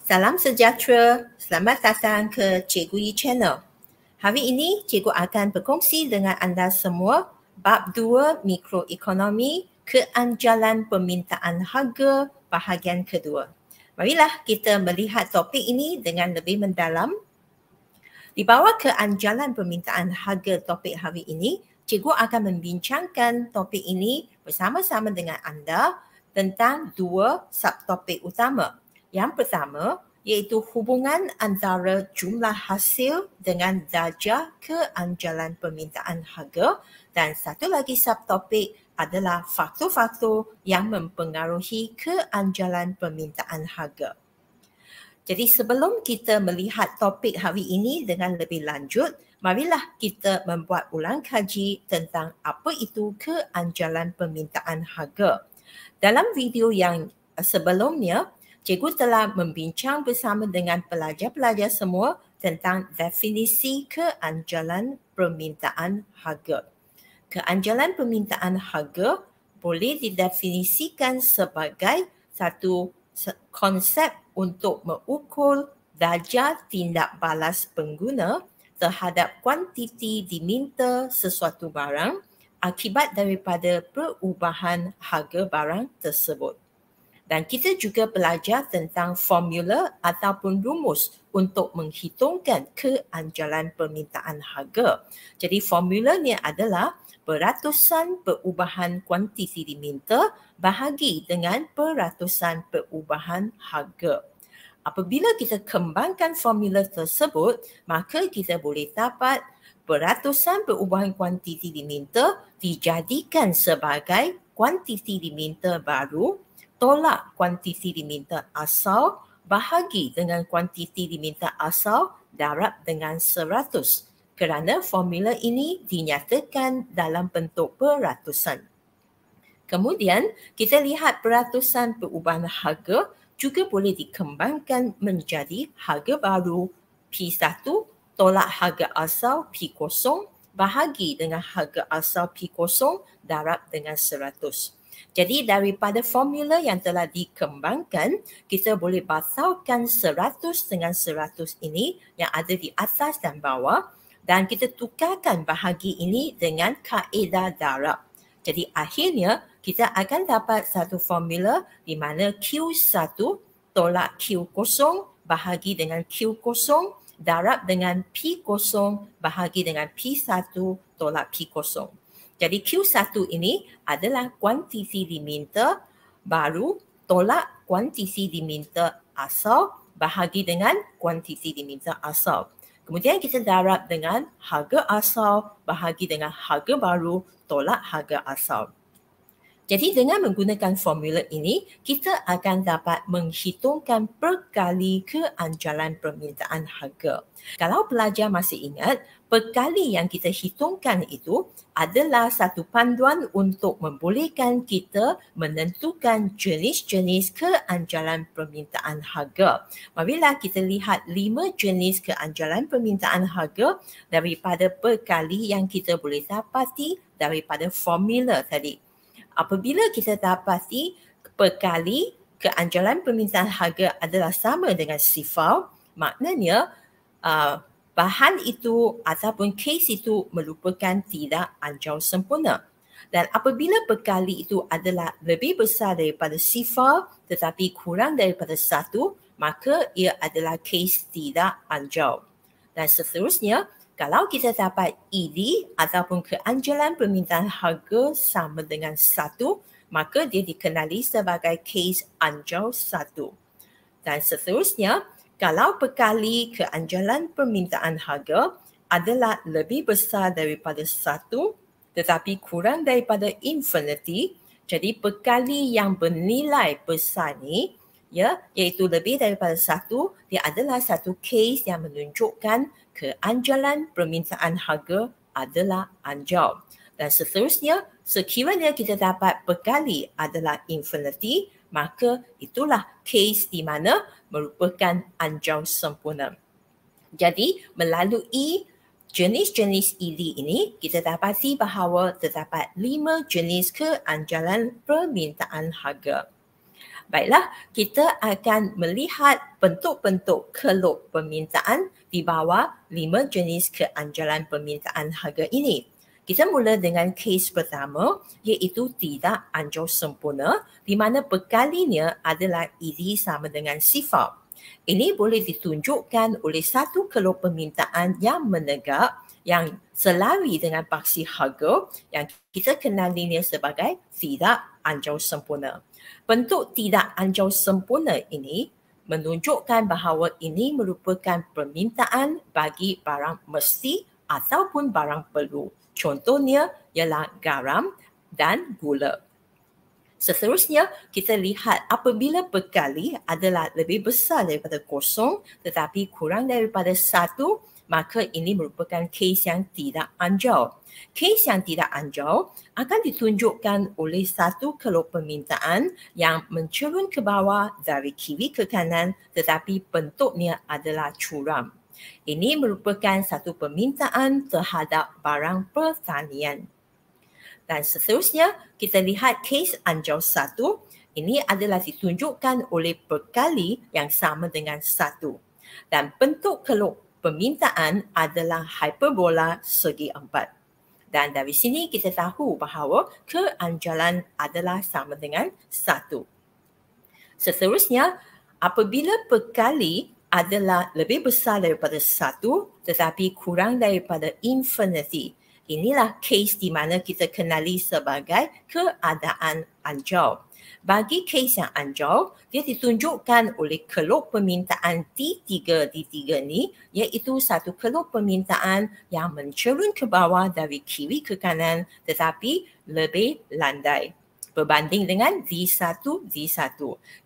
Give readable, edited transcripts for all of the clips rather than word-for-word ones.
Salam sejahtera, selamat datang ke Cikgu Yi Channel. Hari ini, Cikgu akan berkongsi dengan anda semua bab 2 mikroekonomi keanjalan permintaan harga bahagian kedua. Marilah kita melihat topik ini dengan lebih mendalam. Di bawah keanjalan permintaan harga topik hari ini, Cikgu akan membincangkan topik ini bersama-sama dengan anda tentang dua subtopik utama. Yang pertama iaitu hubungan antara jumlah hasil dengan darjah keanjalan permintaan harga, dan satu lagi subtopik adalah faktor-faktor yang mempengaruhi keanjalan permintaan harga. Jadi sebelum kita melihat topik hari ini dengan lebih lanjut, marilah kita membuat ulang kaji tentang apa itu keanjalan permintaan harga. Dalam video yang sebelumnya, Cikgu telah membincang bersama dengan pelajar-pelajar semua tentang definisi keanjalan permintaan harga. Keanjalan permintaan harga boleh didefinisikan sebagai satu konsep untuk mengukur darjah tindak balas pengguna terhadap kuantiti diminta sesuatu barang akibat daripada perubahan harga barang tersebut. Dan kita juga belajar tentang formula ataupun rumus untuk menghitungkan keanjalan permintaan harga. Jadi formulanya adalah peratusan perubahan kuantiti diminta bahagi dengan peratusan perubahan harga. Apabila kita kembangkan formula tersebut, maka kita boleh dapat peratusan perubahan kuantiti diminta dijadikan sebagai kuantiti diminta baru tolak kuantiti diminta asal bahagi dengan kuantiti diminta asal darab dengan 100. Kerana formula ini dinyatakan dalam bentuk peratusan. Kemudian, kita lihat peratusan perubahan harga juga boleh dikembangkan menjadi harga baru P1 tolak harga asal P0 bahagi dengan harga asal P0 darab dengan 100. Jadi daripada formula yang telah dikembangkan, kita boleh basalkan 100 dengan 100 ini yang ada di atas dan bawah dan kita tukarkan bahagi ini dengan kaedah darab. Jadi akhirnya kita akan dapat satu formula di mana Q1 tolak Q0 bahagi dengan Q0 darab dengan P0 bahagi dengan P1 tolak P0. Jadi Q1 ini adalah kuantiti diminta baru tolak kuantiti diminta asal bahagi dengan kuantiti diminta asal. Kemudian kita darab dengan harga asal bahagi dengan harga baru tolak harga asal. Jadi dengan menggunakan formula ini, kita akan dapat menghitungkan perkali keanjalan permintaan harga. Kalau pelajar masih ingat, perkali yang kita hitungkan itu adalah satu panduan untuk membolehkan kita menentukan jenis-jenis keanjalan permintaan harga. Marilah kita lihat 5 jenis keanjalan permintaan harga daripada perkali yang kita boleh dapati daripada formula tadi. Apabila kita dapati perkali keanjalan permintaan harga adalah sama dengan sifar, maknanya bahan itu ataupun kes itu merupakan tidak anjau sempurna. Dan apabila perkali itu adalah lebih besar daripada sifar tetapi kurang daripada 1, maka ia adalah kes tidak anjau. Dan seterusnya, kalau kita dapat ED ataupun keanjalan permintaan harga sama dengan 1, maka dia dikenali sebagai kes anjau 1. Dan seterusnya, kalau perkali keanjalan permintaan harga adalah lebih besar daripada 1 tetapi kurang daripada infinity, jadi perkali yang bernilai besar ni, iaitu lebih daripada 1, dia adalah satu kes yang menunjukkan keanjalan permintaan harga adalah anjau. Dan seterusnya, sekiranya kita dapat perkali adalah infinity, maka itulah kes di mana merupakan anjau sempurna. Jadi, melalui jenis-jenis ED ini, kita dapati bahawa terdapat 5 jenis keanjalan permintaan harga. Baiklah, kita akan melihat bentuk-bentuk keluk permintaan di bawah 5 jenis keanjalan permintaan harga ini. Kita mula dengan kes pertama iaitu tidak anjur sempurna di mana bekalinya adalah easy sama dengan sifar. Ini boleh ditunjukkan oleh satu keluk permintaan yang menegak yang selari dengan paksi harga yang kita kenalinya sebagai tidak anjur sempurna. Bentuk tidak anjur sempurna ini menunjukkan bahawa ini merupakan permintaan bagi barang mesti ataupun barang perlu. Contohnya ialah garam dan gula. Seterusnya, kita lihat apabila bekali adalah lebih besar daripada kosong tetapi kurang daripada 1, maka ini merupakan kes yang tidak anjur. Kes yang tidak anjur akan ditunjukkan oleh satu keluk permintaan yang mencerun ke bawah dari kiri ke kanan tetapi bentuknya adalah curam. Ini merupakan satu permintaan terhadap barang pertanian. Dan seterusnya, kita lihat kes anjur 1. Ini adalah ditunjukkan oleh bekali yang sama dengan 1. Dan bentuk keluk permintaan adalah hiperbola segi 4. Dan dari sini kita tahu bahawa keanjalan adalah sama dengan 1. Seterusnya, apabila bekali adalah lebih besar daripada 1 tetapi kurang daripada infinity, inilah kes di mana kita kenali sebagai keadaan anjur. Bagi kes yang anjur, dia ditunjukkan oleh keluk permintaan D3 ni, iaitu satu keluk permintaan yang mencerun ke bawah dari kiri ke kanan tetapi lebih landai berbanding dengan Z1.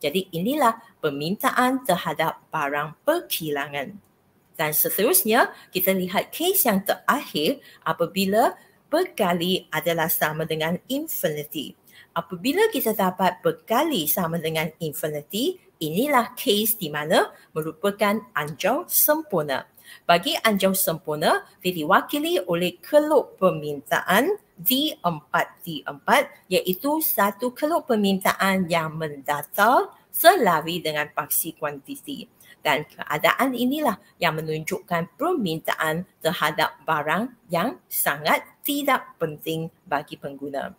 Jadi inilah permintaan terhadap barang perkilangan. Dan seterusnya, kita lihat kes yang terakhir apabila bekali adalah sama dengan infinity. Apabila kita dapat bekali sama dengan infinity, inilah kes di mana merupakan anjur sempurna. Bagi anjur sempurna, dia diwakili oleh keluk permintaan D4, iaitu satu keluk permintaan yang mendatar selari dengan paksi kuantiti. Dan keadaan inilah yang menunjukkan permintaan terhadap barang yang sangat tidak penting bagi pengguna.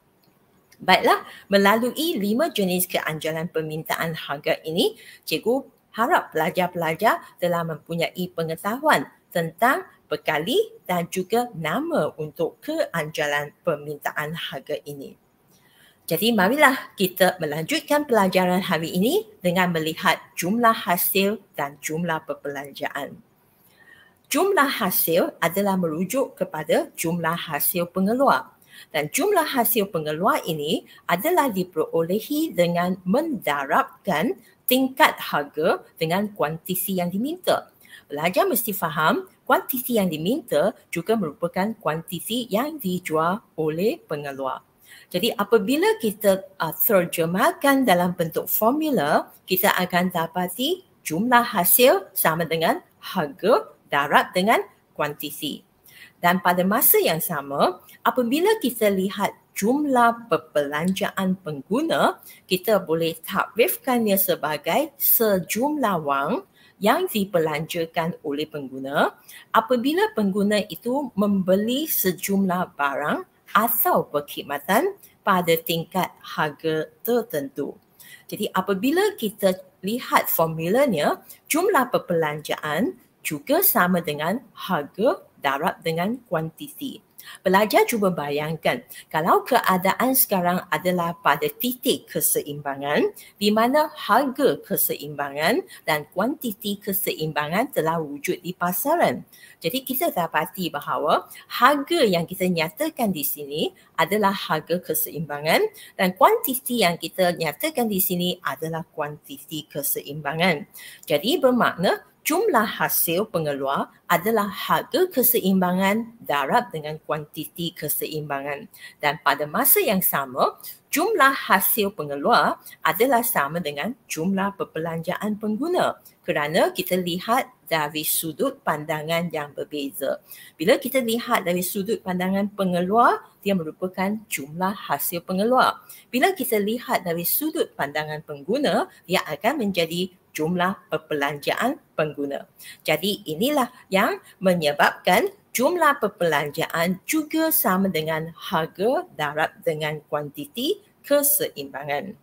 Baiklah, melalui 5 jenis keanjalan permintaan harga ini, cikgu harap pelajar-pelajar telah mempunyai pengetahuan tentang bekali dan juga nama untuk keanjalan permintaan harga ini. Jadi marilah kita melanjutkan pelajaran hari ini dengan melihat jumlah hasil dan jumlah perbelanjaan. Jumlah hasil adalah merujuk kepada jumlah hasil pengeluar. Dan jumlah hasil pengeluar ini adalah diperolehi dengan mendarabkan tingkat harga dengan kuantiti yang diminta. Pelajar mesti faham kuantiti yang diminta juga merupakan kuantiti yang dijual oleh pengeluar. Jadi apabila kita terjemahkan dalam bentuk formula, kita akan dapati jumlah hasil sama dengan harga darab dengan kuantiti. Dan pada masa yang sama, apabila kita lihat jumlah perbelanjaan pengguna, kita boleh takrifkannya sebagai sejumlah wang yang dibelanjakan oleh pengguna apabila pengguna itu membeli sejumlah barang atau perkhidmatan pada tingkat harga tertentu. Jadi apabila kita lihat formulanya, jumlah perbelanjaan juga sama dengan harga darab dengan kuantiti. Pelajar cuba bayangkan kalau keadaan sekarang adalah pada titik keseimbangan di mana harga keseimbangan dan kuantiti keseimbangan telah wujud di pasaran. Jadi kita dapati bahawa harga yang kita nyatakan di sini adalah harga keseimbangan dan kuantiti yang kita nyatakan di sini adalah kuantiti keseimbangan. Jadi bermakna jumlah hasil pengeluar adalah harga keseimbangan darab dengan kuantiti keseimbangan. Dan pada masa yang sama, jumlah hasil pengeluar adalah sama dengan jumlah perbelanjaan pengguna kerana kita lihat dari sudut pandangan yang berbeza. Bila kita lihat dari sudut pandangan pengeluar, dia merupakan jumlah hasil pengeluar. Bila kita lihat dari sudut pandangan pengguna, dia akan menjadi jumlah perbelanjaan pengguna. Jadi inilah yang menyebabkan jumlah perbelanjaan juga sama dengan harga darab dengan kuantiti keseimbangan.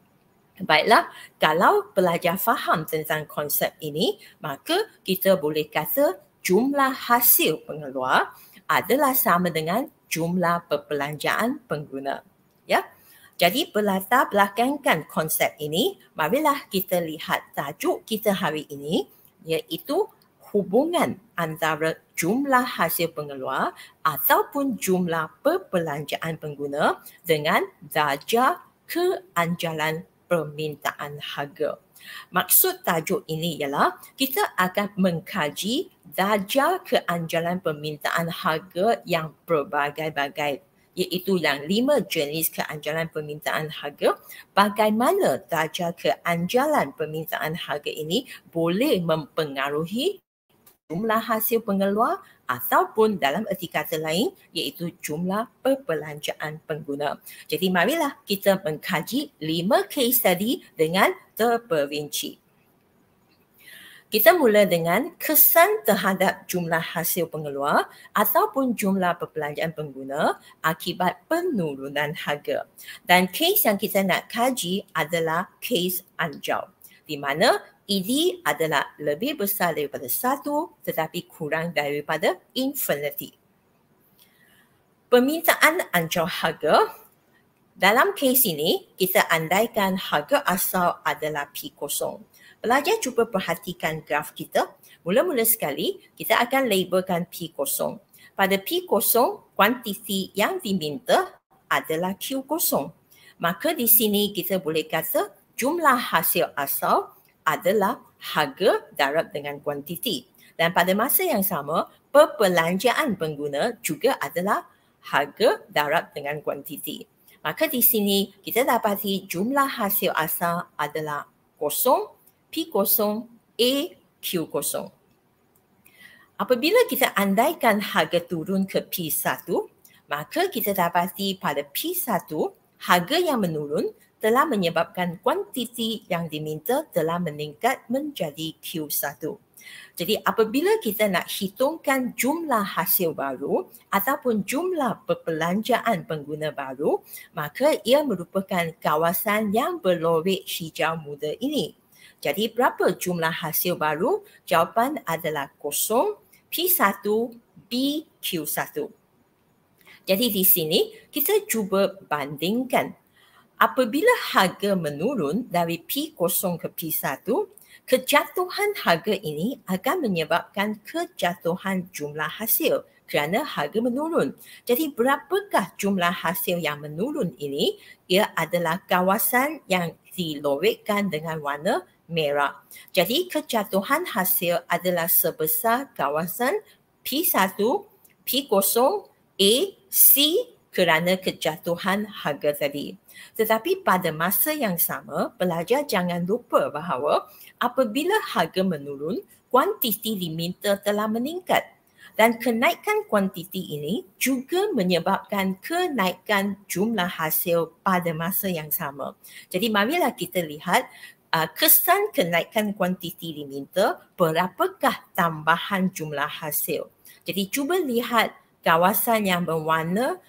Baiklah, kalau pelajar faham tentang konsep ini, maka kita boleh kata jumlah hasil pengeluar adalah sama dengan jumlah perbelanjaan pengguna. Ya. Jadi berlatar belakangkan konsep ini, marilah kita lihat tajuk kita hari ini, iaitu hubungan antara jumlah hasil pengeluar ataupun jumlah perbelanjaan pengguna dengan darjah keanjalan permintaan harga. Maksud tajuk ini ialah kita akan mengkaji darjah keanjalan permintaan harga yang berbagai-bagai, iaitu yang 5 jenis keanjalan permintaan harga. Bagaimana darjah keanjalan permintaan harga ini boleh mempengaruhi jumlah hasil pengeluar ataupun dalam erti kata lain iaitu jumlah perbelanjaan pengguna. Jadi marilah kita mengkaji 5 case study dengan terperinci. Kita mula dengan kesan terhadap jumlah hasil pengeluar ataupun jumlah perbelanjaan pengguna akibat penurunan harga. Dan kes yang kita nak kaji adalah kes anjau, di mana ED adalah lebih besar daripada 1 tetapi kurang daripada infinity. Permintaan anjau harga, dalam kes ini kita andaikan harga asal adalah P0. Pelajar cuba perhatikan graf kita. Mula-mula sekali, kita akan labelkan P0. Pada P0, kuantiti yang diminta adalah Q0. Maka di sini kita boleh kata jumlah hasil asal adalah harga darab dengan kuantiti. Dan pada masa yang sama, perbelanjaan pengguna juga adalah harga darab dengan kuantiti. Maka di sini kita dapati jumlah hasil asal adalah 0, P0, A, Q0. Apabila kita andaikan harga turun ke P1, maka kita dapati pada P1, harga yang menurun telah menyebabkan kuantiti yang diminta telah meningkat menjadi Q1. Jadi apabila kita nak hitungkan jumlah hasil baru ataupun jumlah perbelanjaan pengguna baru, maka ia merupakan kawasan yang berlorek hijau muda ini. Jadi berapa jumlah hasil baru? Jawapan adalah 0, P1, B, Q1. Jadi di sini kita cuba bandingkan. Apabila harga menurun dari P0 ke P1, kejatuhan harga ini akan menyebabkan kejatuhan jumlah hasil kerana harga menurun. Jadi berapakah jumlah hasil yang menurun ini? Ia adalah kawasan yang dilorekkan dengan warna merah. Jadi kejatuhan hasil adalah sebesar kawasan P1, P0, A, C kerana kejatuhan harga tadi. Tetapi pada masa yang sama, pelajar jangan lupa bahawa apabila harga menurun, kuantiti diminta telah meningkat. Dan kenaikan kuantiti ini juga menyebabkan kenaikan jumlah hasil pada masa yang sama. Jadi marilah kita lihat kesan kenaikan kuantiti diminta, berapakah tambahan jumlah hasil. Jadi cuba lihat kawasan yang berwarna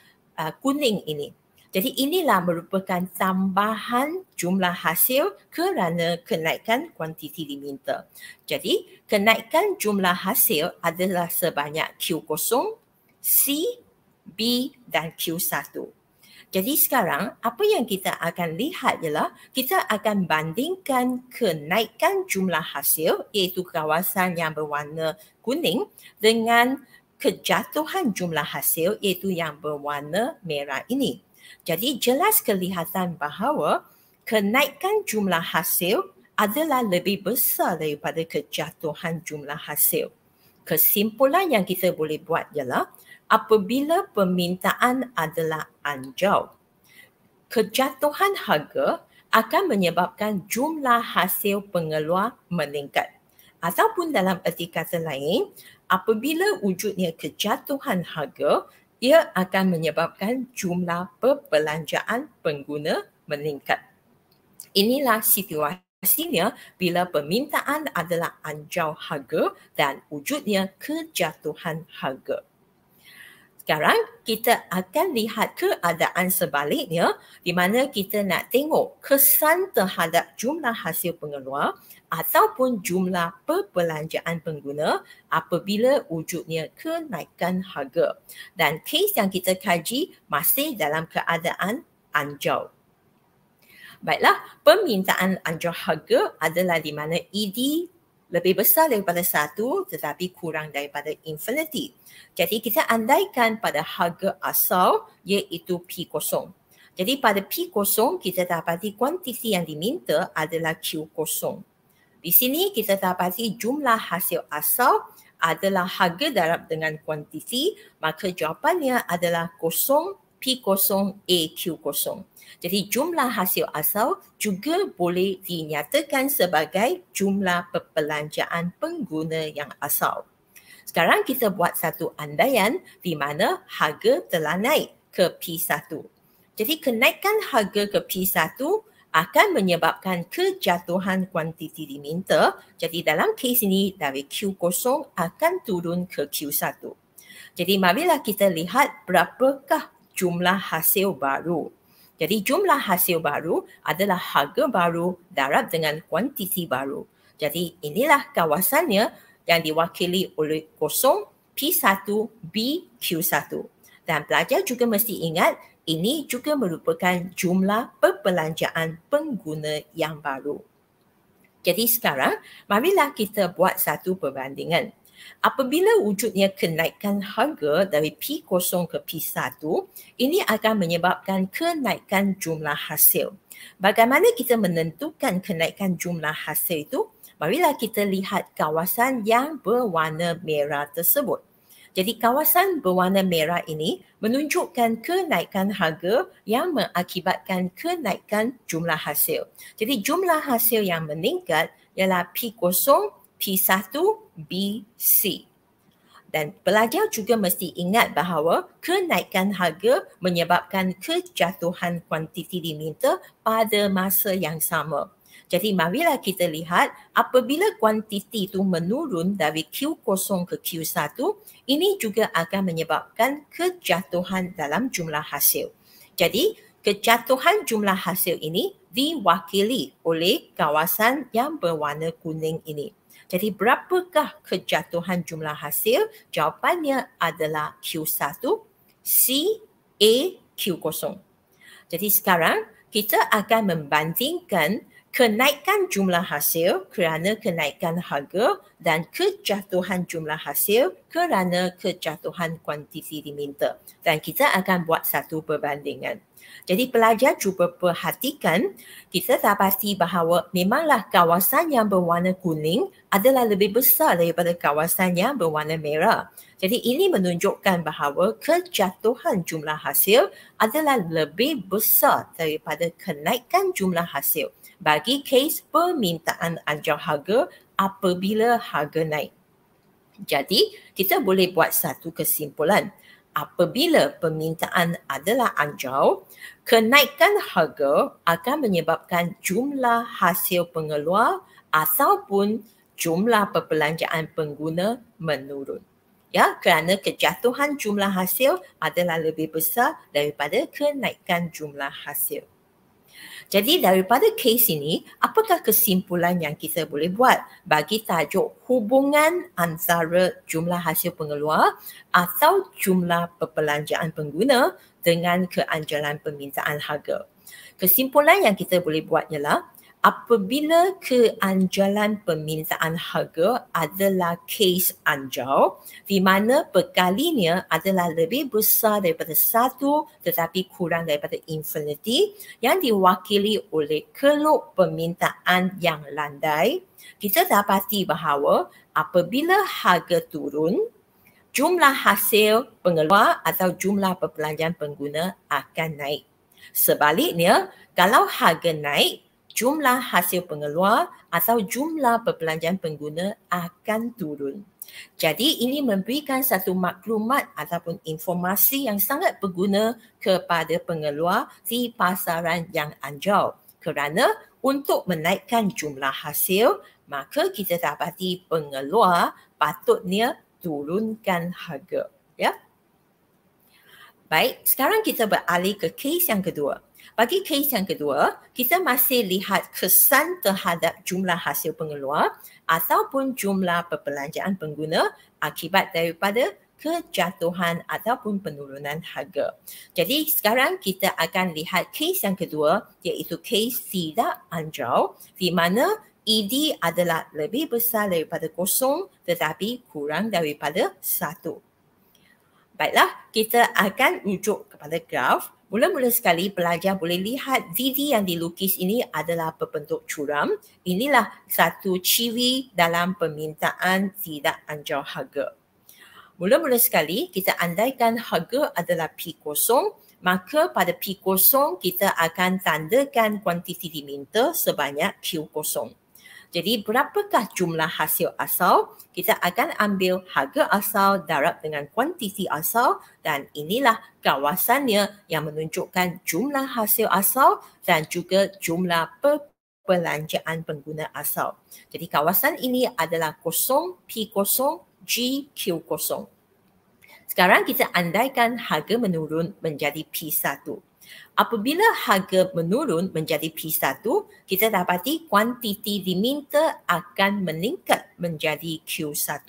kuning ini. Jadi inilah merupakan tambahan jumlah hasil kerana kenaikan kuantiti diminta. Jadi kenaikan jumlah hasil adalah sebanyak Q0, C, B dan Q1. Jadi sekarang apa yang kita akan lihat ialah kita akan bandingkan kenaikan jumlah hasil iaitu kawasan yang berwarna kuning dengan kejatuhan jumlah hasil iaitu yang berwarna merah ini. Jadi jelas kelihatan bahawa kenaikan jumlah hasil adalah lebih besar daripada kejatuhan jumlah hasil. Kesimpulan yang kita boleh buat ialah apabila permintaan adalah anjau, kejatuhan harga akan menyebabkan jumlah hasil pengeluar meningkat. Ataupun dalam erti kata lain, apabila wujudnya kejatuhan harga, ia akan menyebabkan jumlah perbelanjaan pengguna meningkat. Inilah situasinya bila permintaan adalah anjau harga dan wujudnya kejatuhan harga. Sekarang kita akan lihat keadaan sebaliknya di mana kita nak tengok kesan terhadap jumlah hasil pengeluar ataupun jumlah perbelanjaan pengguna apabila wujudnya kenaikan harga. Dan kes yang kita kaji masih dalam keadaan anjau. Baiklah, permintaan anjau harga adalah di mana ED lebih besar daripada 1 tetapi kurang daripada infinity. Jadi kita andaikan pada harga asal iaitu P0. Jadi pada P0 kita dapati kuantiti yang diminta adalah Q0. Di sini kita dapati jumlah hasil asal adalah harga darab dengan kuantiti, maka jawapannya adalah 0 P0 AQ0. Jadi jumlah hasil asal juga boleh dinyatakan sebagai jumlah perbelanjaan pengguna yang asal. Sekarang kita buat satu andaian di mana harga telah naik ke P1. Jadi kenaikan harga ke P1 akan menyebabkan kejatuhan kuantiti diminta. Jadi dalam kes ini dari Q0 akan turun ke Q1. Jadi marilah kita lihat berapakah jumlah hasil baru. Jadi jumlah hasil baru adalah harga baru darab dengan kuantiti baru. Jadi inilah kawasannya yang diwakili oleh 0, P1, B, Q1. Dan pelajar juga mesti ingat ini juga merupakan jumlah perbelanjaan pengguna yang baru. Jadi sekarang marilah kita buat satu perbandingan. Apabila wujudnya kenaikan harga dari P0 ke P1, ini akan menyebabkan kenaikan jumlah hasil. Bagaimana kita menentukan kenaikan jumlah hasil itu? Marilah kita lihat kawasan yang berwarna merah tersebut. Jadi kawasan berwarna merah ini menunjukkan kenaikan harga yang mengakibatkan kenaikan jumlah hasil. Jadi jumlah hasil yang meningkat ialah P0, P1, B, C. Dan pelajar juga mesti ingat bahawa kenaikan harga menyebabkan kejatuhan kuantiti diminta pada masa yang sama. Jadi marilah kita lihat apabila kuantiti itu menurun dari Q0 ke Q1, ini juga akan menyebabkan kejatuhan dalam jumlah hasil. Jadi kejatuhan jumlah hasil ini diwakili oleh kawasan yang berwarna kuning ini. Jadi berapakah kejatuhan jumlah hasil? Jawapannya adalah Q1, C, A, Q0. Jadi sekarang kita akan membandingkan kenaikan jumlah hasil kerana kenaikan harga dan kejatuhan jumlah hasil kerana kejatuhan kuantiti diminta. Dan kita akan buat satu perbandingan. Jadi pelajar cuba perhatikan, kita dapati bahawa memanglah kawasan yang berwarna kuning adalah lebih besar daripada kawasan yang berwarna merah. Jadi ini menunjukkan bahawa kejatuhan jumlah hasil adalah lebih besar daripada kenaikan jumlah hasil bagi kes permintaan anjau harga apabila harga naik. Jadi kita boleh buat satu kesimpulan. Apabila permintaan adalah anjau, kenaikan harga akan menyebabkan jumlah hasil pengeluar ataupun jumlah perbelanjaan pengguna menurun. Ya, kerana kejatuhan jumlah hasil adalah lebih besar daripada kenaikan jumlah hasil. Jadi daripada kes ini, apakah kesimpulan yang kita boleh buat bagi tajuk hubungan antara jumlah hasil pengeluar atau jumlah perbelanjaan pengguna dengan keanjuran permintaan harga? Kesimpulan yang kita boleh buat ialah apabila keanjalan permintaan harga adalah kes anjal di mana perkalinya adalah lebih besar daripada 1 tetapi kurang daripada infinity yang diwakili oleh keluk permintaan yang landai, kita dapati bahawa apabila harga turun, jumlah hasil pengeluar atau jumlah perbelanjaan pengguna akan naik. Sebaliknya, kalau harga naik, jumlah hasil pengeluar atau jumlah perbelanjaan pengguna akan turun. Jadi ini memberikan satu maklumat ataupun informasi yang sangat berguna kepada pengeluar di pasaran yang anjal. Kerana untuk menaikkan jumlah hasil, maka kita dapati pengeluar patutnya turunkan harga. Ya. Baik, sekarang kita beralih ke kes yang kedua. Bagi kes yang kedua, kita masih lihat kesan terhadap jumlah hasil pengeluar ataupun jumlah perbelanjaan pengguna akibat daripada kejatuhan ataupun penurunan harga. Jadi sekarang kita akan lihat kes yang kedua iaitu kes tidak anjal di mana ED adalah lebih besar daripada 0 tetapi kurang daripada 1. Baiklah, kita akan rujuk kepada graf. Mula-mula sekali pelajar boleh lihat DD yang dilukis ini adalah berbentuk curam. Inilah satu ciri dalam permintaan tidak anjal harga. Mula-mula sekali kita andaikan harga adalah P0, maka pada P0 kita akan tandakan kuantiti diminta sebanyak Q0. Jadi berapakah jumlah hasil asal? Kita akan ambil harga asal darab dengan kuantiti asal dan inilah kawasannya yang menunjukkan jumlah hasil asal dan juga jumlah perbelanjaan pengguna asal. Jadi kawasan ini adalah 0, P0, G, Q0. Sekarang kita andaikan harga menurun menjadi P1. Apabila harga menurun menjadi P1, kita dapati kuantiti diminta akan meningkat menjadi Q1.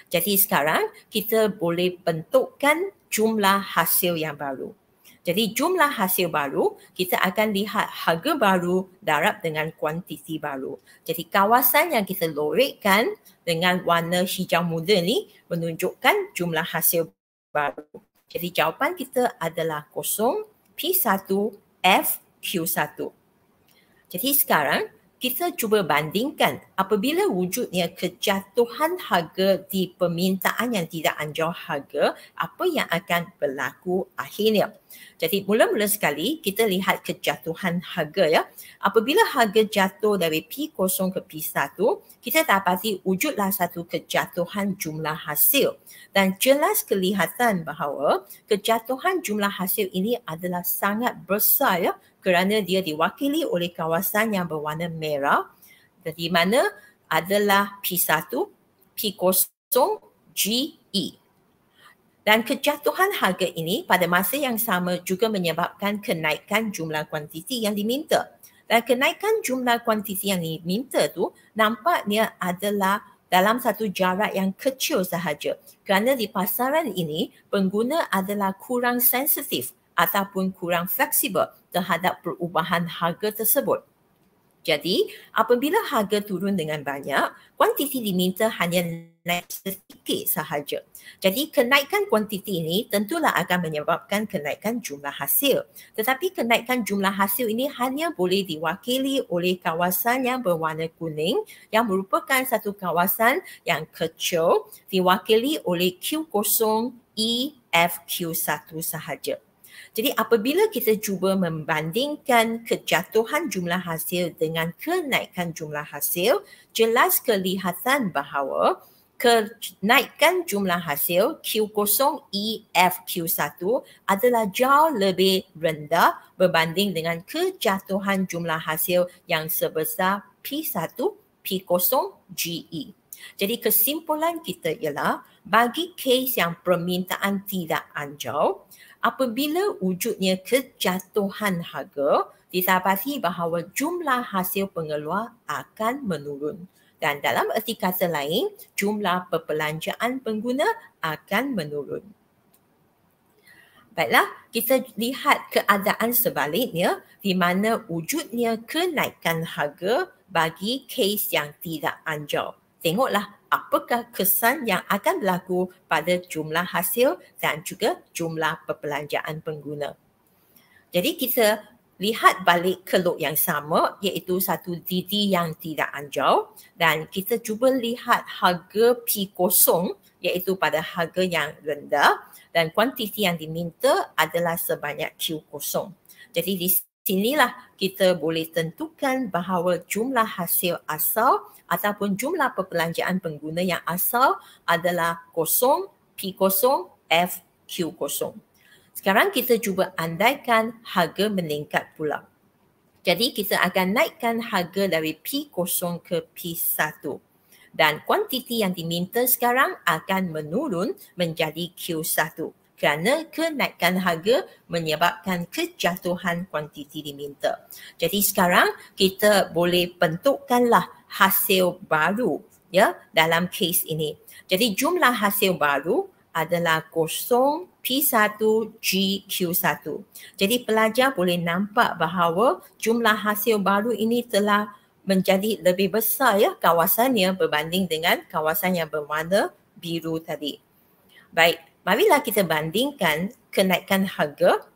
Jadi sekarang kita boleh bentukkan jumlah hasil yang baru. Jadi jumlah hasil baru, kita akan lihat harga baru darab dengan kuantiti baru. Jadi kawasan yang kita lorekkan dengan warna hijau muda ni menunjukkan jumlah hasil baru. Jadi jawapan kita adalah 0, P1, F, Q1. Jadi sekarang kita cuba bandingkan apabila wujudnya kejatuhan harga di permintaan yang tidak anjal harga, apa yang akan berlaku akhirnya. Jadi mula-mula sekali kita lihat kejatuhan harga ya. Apabila harga jatuh dari P0 ke P1, kita dapati wujudlah satu kejatuhan jumlah hasil. Dan jelas kelihatan bahawa kejatuhan jumlah hasil ini adalah sangat besar ya, kerana dia diwakili oleh kawasan yang berwarna merah di mana adalah P1, P0, G, E. Dan kejatuhan harga ini pada masa yang sama juga menyebabkan kenaikan jumlah kuantiti yang diminta. Dan kenaikan jumlah kuantiti yang diminta tu nampaknya adalah dalam satu jarak yang kecil sahaja. Kerana di pasaran ini pengguna adalah kurang sensitif ataupun kurang fleksibel terhadap perubahan harga tersebut. Jadi, apabila harga turun dengan banyak, kuantiti diminta hanya naik sedikit sahaja. Jadi, kenaikan kuantiti ini tentulah akan menyebabkan kenaikan jumlah hasil. Tetapi kenaikan jumlah hasil ini hanya boleh diwakili oleh kawasan yang berwarna kuning yang merupakan satu kawasan yang kecil diwakili oleh Q0, E, F, Q1 sahaja. Jadi apabila kita cuba membandingkan kejatuhan jumlah hasil dengan kenaikan jumlah hasil, jelas kelihatan bahawa kenaikan jumlah hasil Q0, E, F, Q1 adalah jauh lebih rendah berbanding dengan kejatuhan jumlah hasil yang sebesar P1, P0, GE. Jadi kesimpulan kita ialah bagi kes yang permintaan tidak anjal, apabila wujudnya kejatuhan harga, didapati bahawa jumlah hasil pengeluar akan menurun. Dan dalam erti kata lain, jumlah perbelanjaan pengguna akan menurun. Baiklah, kita lihat keadaan sebaliknya di mana wujudnya kenaikan harga bagi kes yang tidak anjau. Tengoklah apakah kesan yang akan berlaku pada jumlah hasil dan juga jumlah perbelanjaan pengguna. Jadi kita lihat balik ke log yang sama iaitu satu DD yang tidak anjau dan kita cuba lihat harga P0 iaitu pada harga yang rendah dan kuantiti yang diminta adalah sebanyak Q0. Jadi di sinilah kita boleh tentukan bahawa jumlah hasil asal ataupun jumlah perbelanjaan pengguna yang asal adalah 0, P0, F, Q0. Sekarang kita cuba andaikan harga meningkat pula. Jadi kita akan naikkan harga dari P0 ke P1. Dan kuantiti yang diminta sekarang akan menurun menjadi Q1 kerana kenaikan harga menyebabkan kejatuhan kuantiti diminta. Jadi sekarang kita boleh bentukkanlah hasil baru ya dalam kes ini. Jadi jumlah hasil baru adalah 0 P1 G Q1. Jadi pelajar boleh nampak bahawa jumlah hasil baru ini telah menjadi lebih besar ya kawasannya berbanding dengan kawasan yang berwarna biru tadi. Baik, marilah kita bandingkan kenaikan harga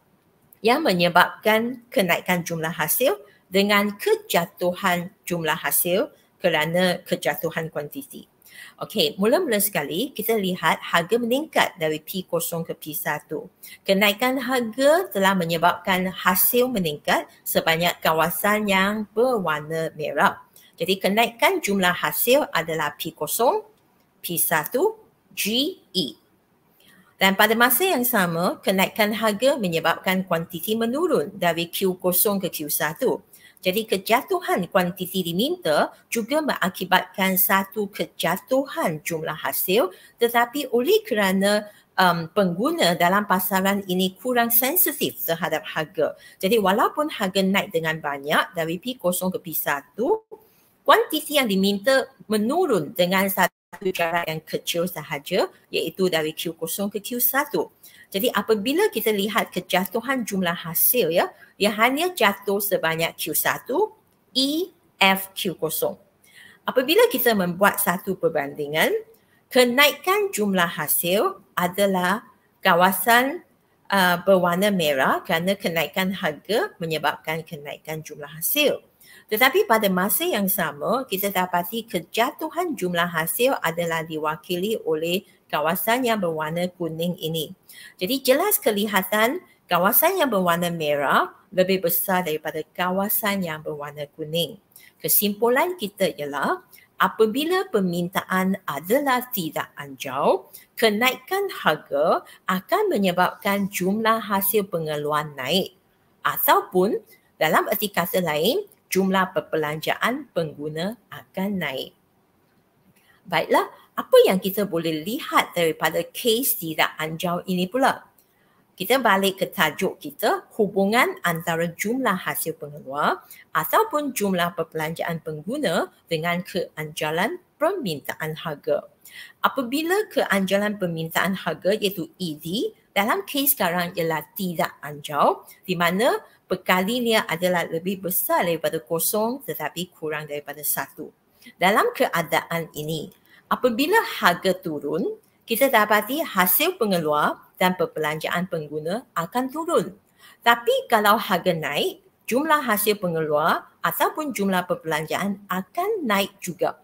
yang menyebabkan kenaikan jumlah hasil dengan kejatuhan jumlah hasil kerana kejatuhan kuantiti. Okey, mula-mula sekali kita lihat harga meningkat dari P0 ke P1. Kenaikan harga telah menyebabkan hasil meningkat sebanyak kawasan yang berwarna merah. Jadi kenaikan jumlah hasil adalah P0, P1, G, E. Dan pada masa yang sama, kenaikan harga menyebabkan kuantiti menurun dari Q0 ke Q1. Jadi kejatuhan kuantiti diminta juga mengakibatkan satu kejatuhan jumlah hasil tetapi oleh kerana pengguna dalam pasaran ini kurang sensitif terhadap harga. Jadi walaupun harga naik dengan banyak dari P0 ke P1, kuantiti yang diminta menurun dengan satu jarak yang kecil sahaja iaitu dari Q0 ke Q1. Jadi apabila kita lihat kejatuhan jumlah hasil ya, dia hanya jatuh sebanyak Q1, E, F, Q0. Apabila kita membuat satu perbandingan, kenaikan jumlah hasil adalah kawasan berwarna merah kerana kenaikan harga menyebabkan kenaikan jumlah hasil. Tetapi pada masa yang sama, kita dapati kejatuhan jumlah hasil adalah diwakili oleh kawasan yang berwarna kuning ini. Jadi jelas kelihatan kawasan yang berwarna merah lebih besar daripada kawasan yang berwarna kuning. Kesimpulan kita ialah apabila permintaan adalah tidak anjau, kenaikan harga akan menyebabkan jumlah hasil pengeluaran naik ataupun dalam erti kata lain, jumlah perbelanjaan pengguna akan naik. Baiklah, apa yang kita boleh lihat daripada kes tidak anjau ini pula? Kita balik ke tajuk kita, hubungan antara jumlah hasil pengeluar ataupun jumlah perbelanjaan pengguna dengan keanjalan permintaan harga. Apabila keanjalan permintaan harga iaitu ED, dalam kes sekarang ialah tidak anjau di mana perkalinya adalah lebih besar daripada 0 tetapi kurang daripada 1. Dalam keadaan ini, apabila harga turun, kita dapati hasil pengeluar dan perbelanjaan pengguna akan turun. Tapi kalau harga naik, jumlah hasil pengeluar ataupun jumlah perbelanjaan akan naik juga.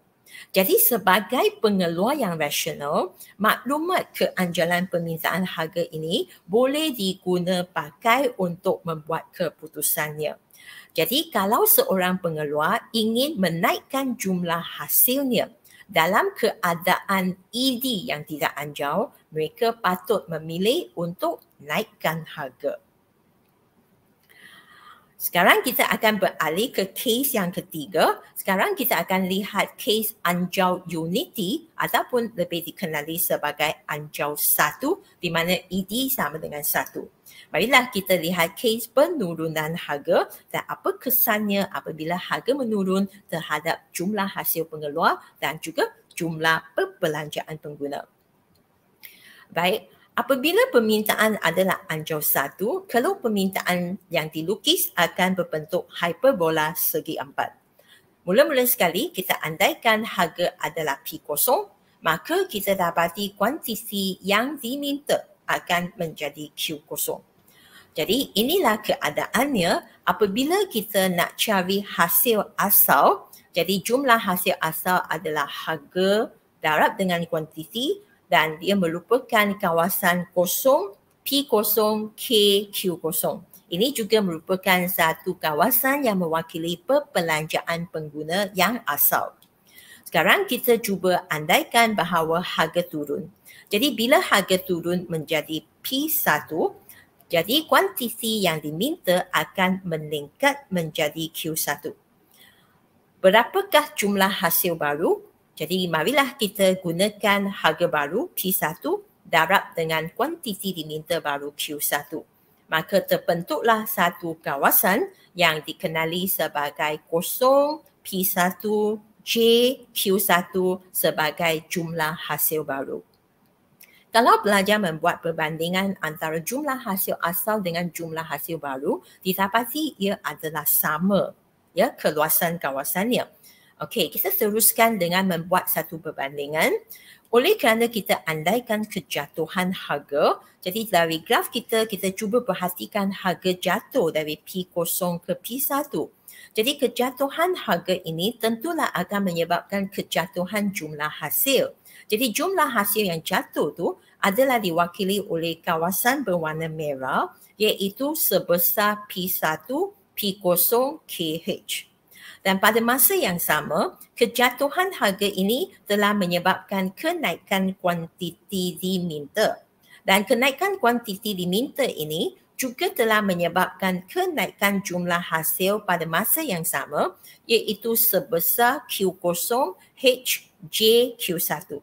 Jadi sebagai pengeluar yang rasional, maklumat keanjalan permintaan harga ini boleh diguna pakai untuk membuat keputusannya. Jadi kalau seorang pengeluar ingin menaikkan jumlah hasilnya dalam keadaan ED yang tidak anjau, mereka patut memilih untuk naikkan harga. Sekarang kita akan beralih ke kes yang ketiga. Sekarang kita akan lihat kes anjau unity ataupun lebih dikenali sebagai anjau 1 di mana ED sama dengan 1. Marilah kita lihat kes penurunan harga dan apa kesannya apabila harga menurun terhadap jumlah hasil pengeluar dan juga jumlah perbelanjaan pengguna. Baik, Apabila permintaan adalah anjau 1, kalau permintaan yang dilukis akan berbentuk hyperbola segi 4. Mula-mula sekali kita andaikan harga adalah P0, maka kita dapati kuantiti yang diminta akan menjadi Q0. Jadi inilah keadaannya apabila kita nak cari hasil asal. Jadi jumlah hasil asal adalah harga darab dengan kuantiti dan dia merupakan kawasan kosong P0, K, Q0. Ini juga merupakan satu kawasan yang mewakili perbelanjaan pengguna yang asal. Sekarang kita cuba andaikan bahawa harga turun. Jadi bila harga turun menjadi P1, jadi kuantiti yang diminta akan meningkat menjadi Q1. Berapakah jumlah hasil baru? Jadi marilah kita gunakan harga baru P1 darab dengan kuantiti diminta baru Q1. Maka terbentuklah satu kawasan yang dikenali sebagai kosong P1 J Q1 sebagai jumlah hasil baru. Kalau pelajar membuat perbandingan antara jumlah hasil asal dengan jumlah hasil baru, didapati ia adalah sama, ya, keluasan kawasannya. Okey, kita teruskan dengan membuat satu perbandingan. Oleh kerana kita andaikan kejatuhan harga, jadi dari graf kita cuba perhatikan harga jatuh dari P0 ke P1. Jadi kejatuhan harga ini tentulah akan menyebabkan kejatuhan jumlah hasil. Jadi jumlah hasil yang jatuh tu adalah diwakili oleh kawasan berwarna merah iaitu sebesar P1, P0, KH. Dan pada masa yang sama, kejatuhan harga ini telah menyebabkan kenaikan kuantiti diminta. Dan kenaikan kuantiti diminta ini juga telah menyebabkan kenaikan jumlah hasil pada masa yang sama iaitu sebesar Q0, H, J, Q1.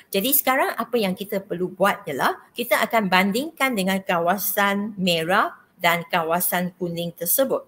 Jadi sekarang apa yang kita perlu buat ialah kita akan bandingkan dengan kawasan merah dan kawasan kuning tersebut.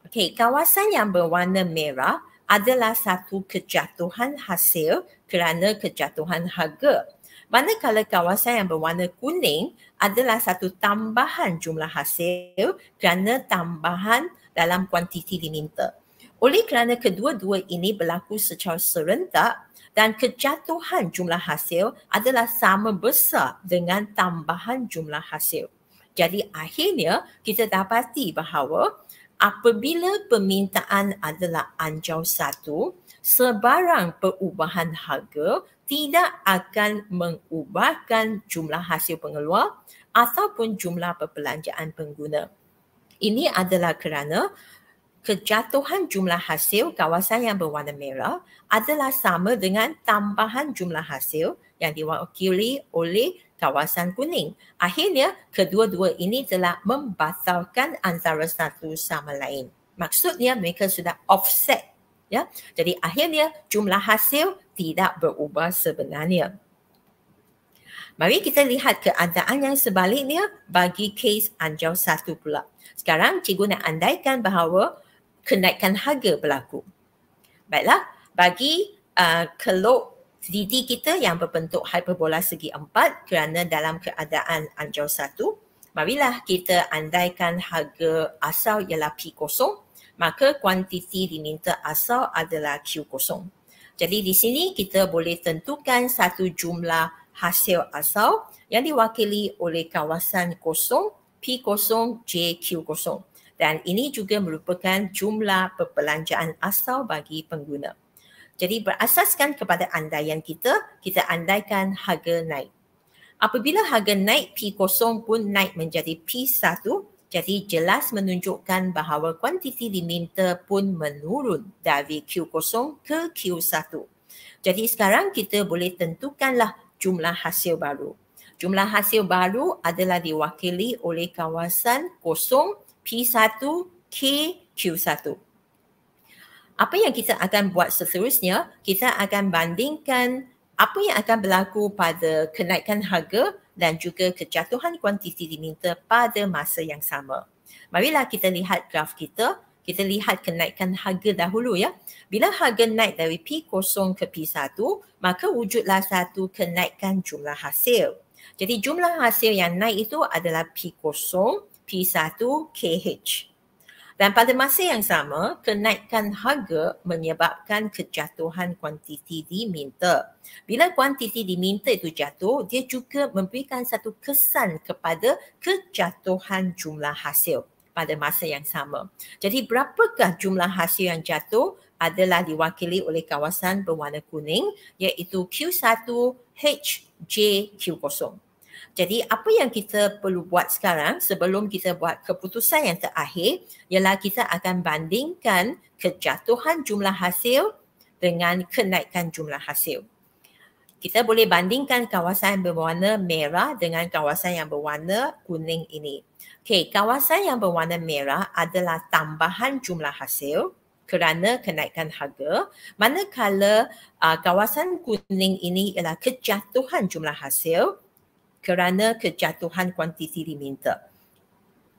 Okey, kawasan yang berwarna merah adalah satu kejatuhan hasil kerana kejatuhan harga. Manakala kawasan yang berwarna kuning adalah satu tambahan jumlah hasil kerana tambahan dalam kuantiti diminta. Oleh kerana kedua-dua ini berlaku secara serentak dan kejatuhan jumlah hasil adalah sama besar dengan tambahan jumlah hasil. Jadi akhirnya kita dapati bahawa apabila permintaan adalah anjau 1, sebarang perubahan harga tidak akan mengubahkan jumlah hasil pengeluar ataupun jumlah perbelanjaan pengguna. Ini adalah kerana kejatuhan jumlah hasil kawasan yang berwarna merah adalah sama dengan tambahan jumlah hasil yang diwakili oleh kawasan kuning. Akhirnya, kedua-dua ini telah membatalkan antara satu sama lain. Maksudnya mereka sudah offset. Ya? Jadi akhirnya jumlah hasil tidak berubah sebenarnya. Mari kita lihat keadaan yang sebaliknya bagi kes anjau 1 pula. Sekarang cikgu nak andaikan bahawa kenaikan harga berlaku. Baiklah, bagi kelok DD kita yang berbentuk hyperbola segi 4 kerana dalam keadaan anjau 1, marilah kita andaikan harga asal ialah P0, maka kuantiti diminta asal adalah Q0. Jadi di sini kita boleh tentukan satu jumlah hasil asal yang diwakili oleh kawasan kosong P0, J, Q0. Dan ini juga merupakan jumlah perbelanjaan asal bagi pengguna. Jadi berasaskan kepada andaian kita andaikan harga naik. Apabila harga naik, P0 pun naik menjadi P1, jadi jelas menunjukkan bahawa kuantiti diminta pun menurun dari Q0 ke Q1. Jadi sekarang kita boleh tentukanlah jumlah hasil baru. Jumlah hasil baru adalah diwakili oleh kawasan kosong P1, K, Q1. Apa yang kita akan buat seterusnya, kita akan bandingkan apa yang akan berlaku pada kenaikan harga dan juga kejatuhan kuantiti diminta pada masa yang sama. Marilah kita lihat graf kita. Kita lihat kenaikan harga dahulu ya. Bila harga naik dari P0 ke P1, maka wujudlah satu kenaikan jumlah hasil. Jadi jumlah hasil yang naik itu adalah P0, P1, KH. Dan pada masa yang sama, kenaikan harga menyebabkan kejatuhan kuantiti diminta. Bila kuantiti diminta itu jatuh, dia juga memberikan satu kesan kepada kejatuhan jumlah hasil pada masa yang sama. Jadi berapakah jumlah hasil yang jatuh adalah diwakili oleh kawasan berwarna kuning, iaitu Q1 HJQ0. Jadi apa yang kita perlu buat sekarang sebelum kita buat keputusan yang terakhir ialah kita akan bandingkan kejatuhan jumlah hasil dengan kenaikan jumlah hasil. Kita boleh bandingkan kawasan berwarna merah dengan kawasan yang berwarna kuning ini. Okey, kawasan yang berwarna merah adalah tambahan jumlah hasil kerana kenaikan harga, manakala kawasan kuning ini ialah kejatuhan jumlah hasil kerana kejatuhan kuantiti diminta.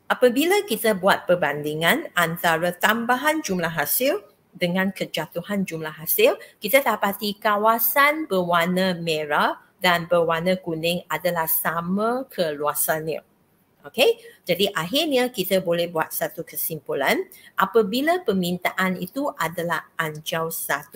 Apabila kita buat perbandingan antara tambahan jumlah hasil dengan kejatuhan jumlah hasil, kita dapati kawasan berwarna merah dan berwarna kuning adalah sama keluasannya. Okey, jadi akhirnya kita boleh buat satu kesimpulan apabila permintaan itu adalah anjau 1.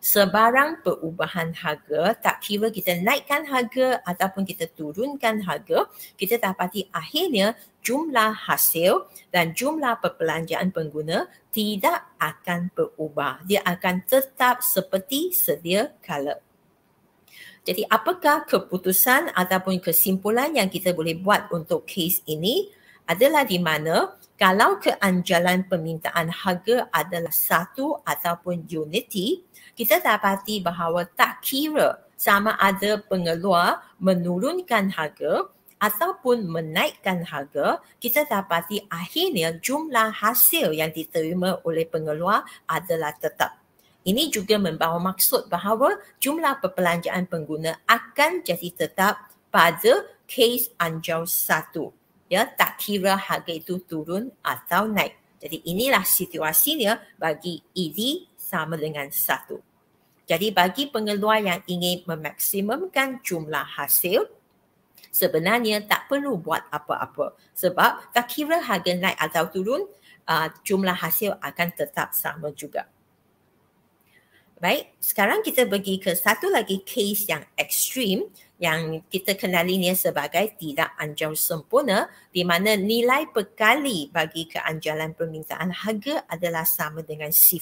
Sebarang perubahan harga, tak kira kita naikkan harga ataupun kita turunkan harga, kita dapati akhirnya jumlah hasil dan jumlah perbelanjaan pengguna tidak akan berubah. Dia akan tetap seperti sedia kala. Jadi apakah keputusan ataupun kesimpulan yang kita boleh buat untuk kes ini adalah di mana kalau keanjalan permintaan harga adalah 1 ataupun unity, kita dapati bahawa tak kira sama ada pengeluar menurunkan harga ataupun menaikkan harga, kita dapati akhirnya jumlah hasil yang diterima oleh pengeluar adalah tetap. Ini juga membawa maksud bahawa jumlah perbelanjaan pengguna akan jadi tetap pada kes anjau 1. Ya, tak kira harga itu turun atau naik. Jadi inilah situasinya bagi ED sama dengan 1. Jadi bagi pengeluar yang ingin memaksimumkan jumlah hasil, sebenarnya tak perlu buat apa-apa. Sebab tak kira harga naik atau turun, jumlah hasil akan tetap sama juga. Baik, sekarang kita pergi ke satu lagi kes yang ekstrim yang kita kenalinya sebagai tidak anjau sempurna, di mana nilai perkali bagi keanjalan permintaan harga adalah sama dengan 0.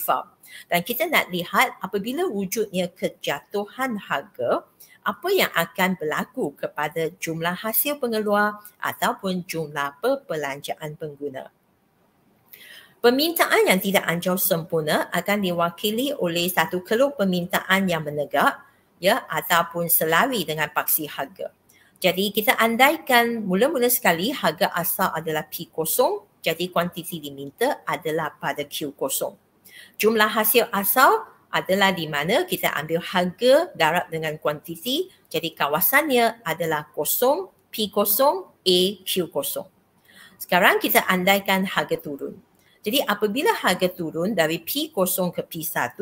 Dan kita nak lihat apabila wujudnya kejatuhan harga, apa yang akan berlaku kepada jumlah hasil pengeluar ataupun jumlah perbelanjaan pengguna. Permintaan yang tidak anjau sempurna akan diwakili oleh satu keluk permintaan yang menegak, ya, ataupun selari dengan paksi harga. Jadi kita andaikan mula-mula sekali harga asal adalah P0, jadi kuantiti diminta adalah pada Q0. Jumlah hasil asal adalah di mana kita ambil harga darab dengan kuantiti, jadi kawasannya adalah 0, P0, A, Q0. Sekarang kita andaikan harga turun. Jadi apabila harga turun dari P0 ke P1,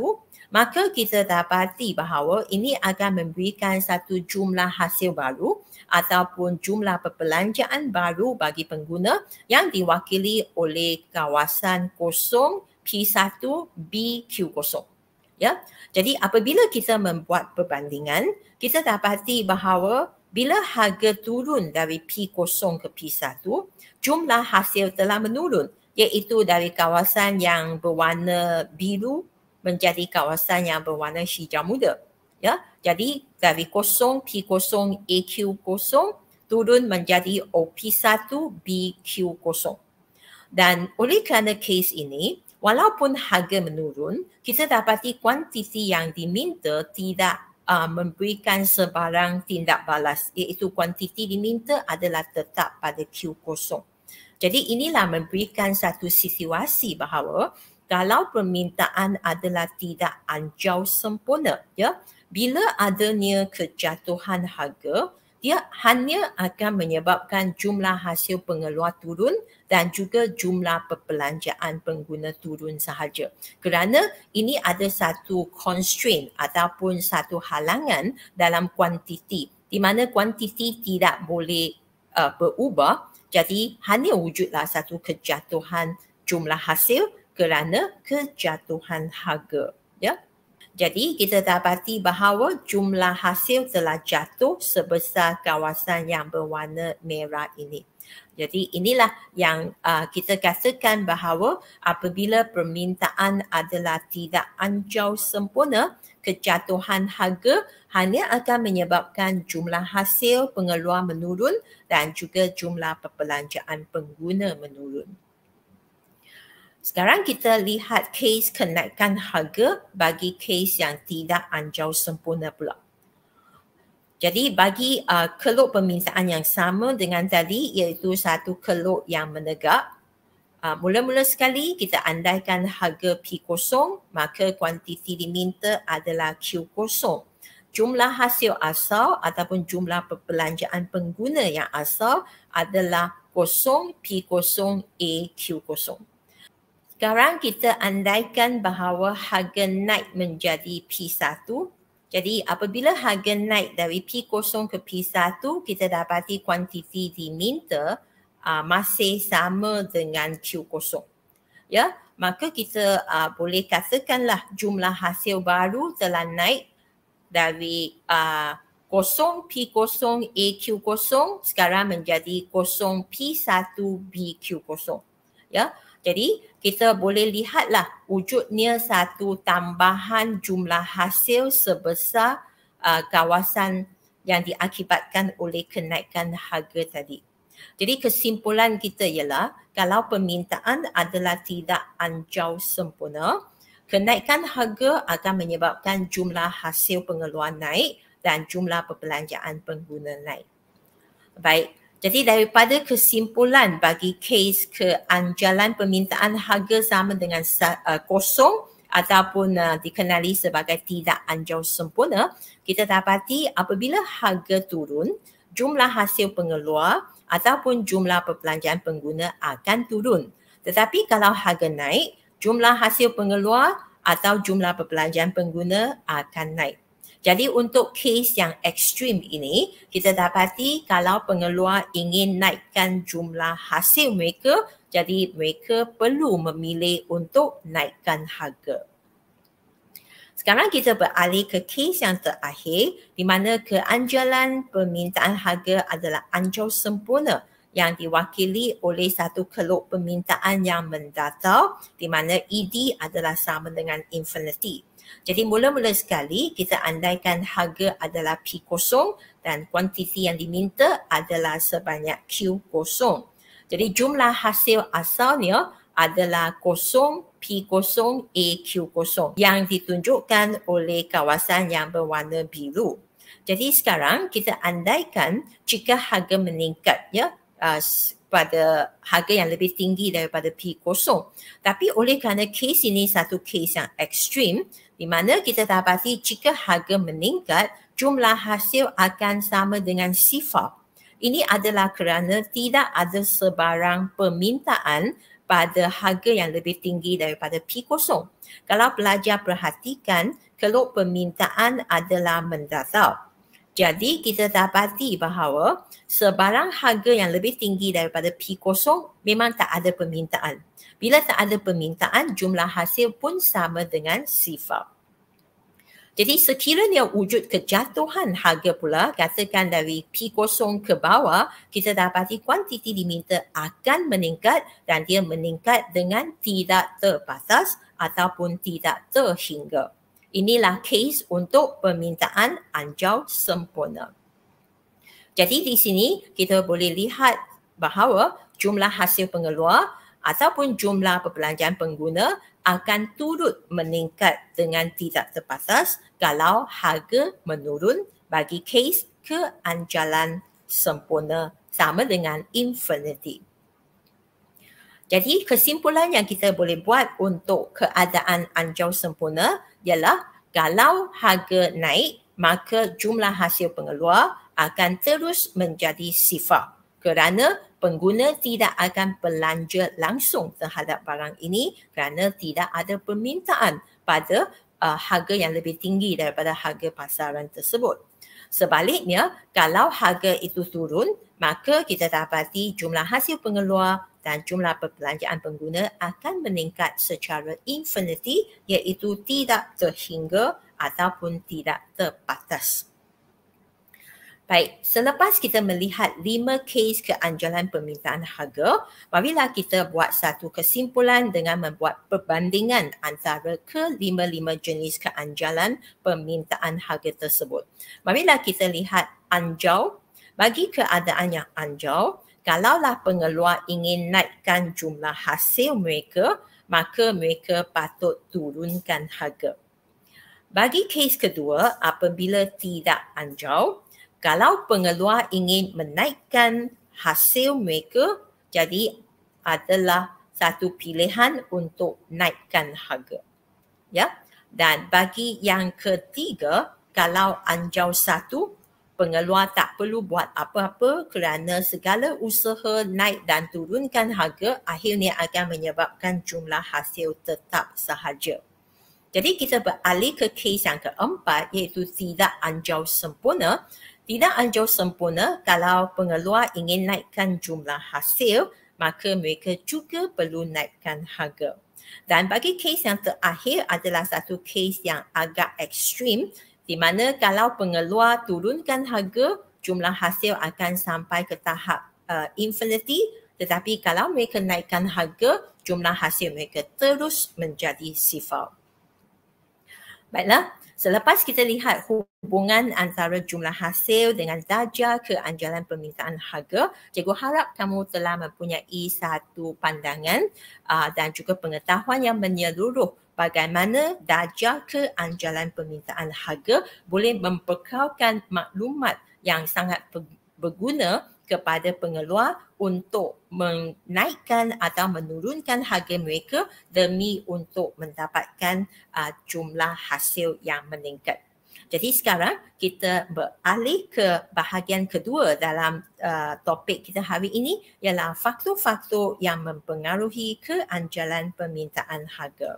maka kita dapati bahawa ini akan memberikan satu jumlah hasil baru ataupun jumlah perbelanjaan baru bagi pengguna yang diwakili oleh kawasan 0 P1 BQ0. Ya. Jadi apabila kita membuat perbandingan, kita dapati bahawa bila harga turun dari P0 ke P1, jumlah hasil telah menurun, iaitu dari kawasan yang berwarna biru menjadi kawasan yang berwarna hijau muda. Ya, jadi dari 0 P0 AQ0 turun menjadi OP1 BQ0. Dan oleh kerana kes ini, walaupun harga menurun, kita dapati kuantiti yang diminta tidak memberikan sebarang tindak balas, iaitu kuantiti diminta adalah tetap pada Q0. Jadi inilah memberikan satu situasi bahawa kalau permintaan adalah tidak anjau sempurna, ya, bila adanya kejatuhan harga, dia hanya akan menyebabkan jumlah hasil pengeluar turun dan juga jumlah perbelanjaan pengguna turun sahaja. Kerana ini ada satu constraint ataupun satu halangan dalam kuantiti di mana kuantiti tidak boleh berubah, jadi hanya wujudlah satu kejatuhan jumlah hasil kerana kejatuhan harga. Ya. Jadi kita dapati bahawa jumlah hasil telah jatuh sebesar kawasan yang berwarna merah ini. Jadi inilah yang kita katakan bahawa apabila permintaan adalah tidak anjau sempurna, kejatuhan harga hanya akan menyebabkan jumlah hasil pengeluar menurun dan juga jumlah perbelanjaan pengguna menurun. Sekarang kita lihat kes kenaikan harga bagi kes yang tidak anjau sempurna pula. Jadi bagi keluk permintaan yang sama dengan tadi, iaitu satu keluk yang menegak, mula-mula sekali kita andaikan harga P0, maka kuantiti diminta adalah Q0. Jumlah hasil asal ataupun jumlah perbelanjaan pengguna yang asal adalah 0 P0 A Q0. Sekarang kita andaikan bahawa harga naik menjadi P1. Jadi apabila harga naik dari P0 ke P1, kita dapati kuantiti diminta masih sama dengan Q0. Ya, maka kita boleh katakanlah jumlah hasil baru telah naik dari 0 P0 A Q0 sekarang menjadi 0 P1 B Q0. Ya, jadi kita boleh lihatlah wujudnya satu tambahan jumlah hasil sebesar kawasan yang diakibatkan oleh kenaikan harga tadi. Jadi kesimpulan kita ialah kalau permintaan adalah tidak anjau sempurna, kenaikan harga akan menyebabkan jumlah hasil pengeluaran naik dan jumlah perbelanjaan pengguna naik. Baik. Jadi daripada kesimpulan bagi kes keanjalan permintaan harga sama dengan kosong ataupun dikenali sebagai tidak anjau sempurna, kita dapati apabila harga turun, jumlah hasil pengeluar ataupun jumlah perbelanjaan pengguna akan turun. Tetapi kalau harga naik, jumlah hasil pengeluar atau jumlah perbelanjaan pengguna akan naik. Jadi untuk kes yang ekstrim ini, kita dapati kalau pengeluar ingin naikkan jumlah hasil mereka, jadi mereka perlu memilih untuk naikkan harga. Sekarang kita beralih ke kes yang terakhir di mana keanjalan permintaan harga adalah anjau sempurna yang diwakili oleh satu keluk permintaan yang mendatar di mana ED adalah sama dengan infinity. Jadi mula-mula sekali kita andaikan harga adalah P0 dan kuantiti yang diminta adalah sebanyak Q0. Jadi jumlah hasil asalnya adalah 0 P0 A Q0 yang ditunjukkan oleh kawasan yang berwarna biru. Jadi sekarang kita andaikan jika harga meningkat pada harga yang lebih tinggi daripada P0. Tapi oleh kerana kes ini satu kes yang ekstrim, di mana kita dapati jika harga meningkat, jumlah hasil akan sama dengan sifar. Ini adalah kerana tidak ada sebarang permintaan pada harga yang lebih tinggi daripada P0. Kalau pelajar perhatikan, keluk permintaan adalah mendatar. Jadi kita dapati bahawa sebarang harga yang lebih tinggi daripada P0 memang tak ada permintaan. Bila tak ada permintaan, jumlah hasil pun sama dengan sifar. Jadi sekiranya wujud kejatuhan harga pula, katakan dari P0 ke bawah, kita dapati kuantiti diminta akan meningkat dan dia meningkat dengan tidak terbatas ataupun tidak terhingga. Inilah kes untuk permintaan anjau sempurna. Jadi di sini kita boleh lihat bahawa jumlah hasil pengeluar ataupun jumlah perbelanjaan pengguna akan turut meningkat dengan tidak terbatas kalau harga menurun bagi kes keanjalan sempurna sama dengan infinity. Jadi kesimpulan yang kita boleh buat untuk keadaan anjau sempurna ialah kalau harga naik maka jumlah hasil pengeluar akan terus menjadi sifar kerana pengguna tidak akan belanja langsung terhadap barang ini kerana tidak ada permintaan pada harga yang lebih tinggi daripada harga pasaran tersebut. Sebaliknya, kalau harga itu turun, maka kita dapati jumlah hasil pengeluar dan jumlah perbelanjaan pengguna akan meningkat secara infinity, iaitu tidak terhingga ataupun tidak terbatas. Baik, selepas kita melihat 5 kes keanjalan permintaan harga, marilah kita buat satu kesimpulan dengan membuat perbandingan antara ke-5 jenis keanjalan permintaan harga tersebut. Marilah kita lihat anjau. Bagi keadaan yang anjau, kalaulah pengeluar ingin naikkan jumlah hasil mereka, maka mereka patut turunkan harga. Bagi kes kedua, apabila tidak anjau, kalau pengeluar ingin menaikkan hasil mereka, jadi adalah satu pilihan untuk naikkan harga. Ya. Dan bagi yang ketiga, kalau anjau satu, pengeluar tak perlu buat apa-apa kerana segala usaha naik dan turunkan harga akhirnya akan menyebabkan jumlah hasil tetap sahaja. Jadi kita beralih ke kes yang keempat, iaitu tidak anjau sempurna. Tidak anjau sempurna, kalau pengeluar ingin naikkan jumlah hasil, maka mereka juga perlu naikkan harga. Dan bagi kes yang terakhir adalah satu kes yang agak ekstrim, di mana kalau pengeluar turunkan harga, jumlah hasil akan sampai ke tahap infinity, tetapi kalau mereka naikkan harga, jumlah hasil mereka terus menjadi sifar. Baiklah, selepas kita lihat hubungan antara jumlah hasil dengan darjah keanjalan permintaan harga, cikgu harap kamu telah mempunyai satu pandangan dan juga pengetahuan yang menyeluruh bagaimana darjah keanjalan permintaan harga boleh memperkaulkan maklumat yang sangat berguna kepada pengeluar untuk menaikkan atau menurunkan harga mereka demi untuk mendapatkan jumlah hasil yang meningkat. Jadi sekarang kita beralih ke bahagian kedua dalam topik kita hari ini, ialah faktor-faktor yang mempengaruhi keanjalan permintaan harga.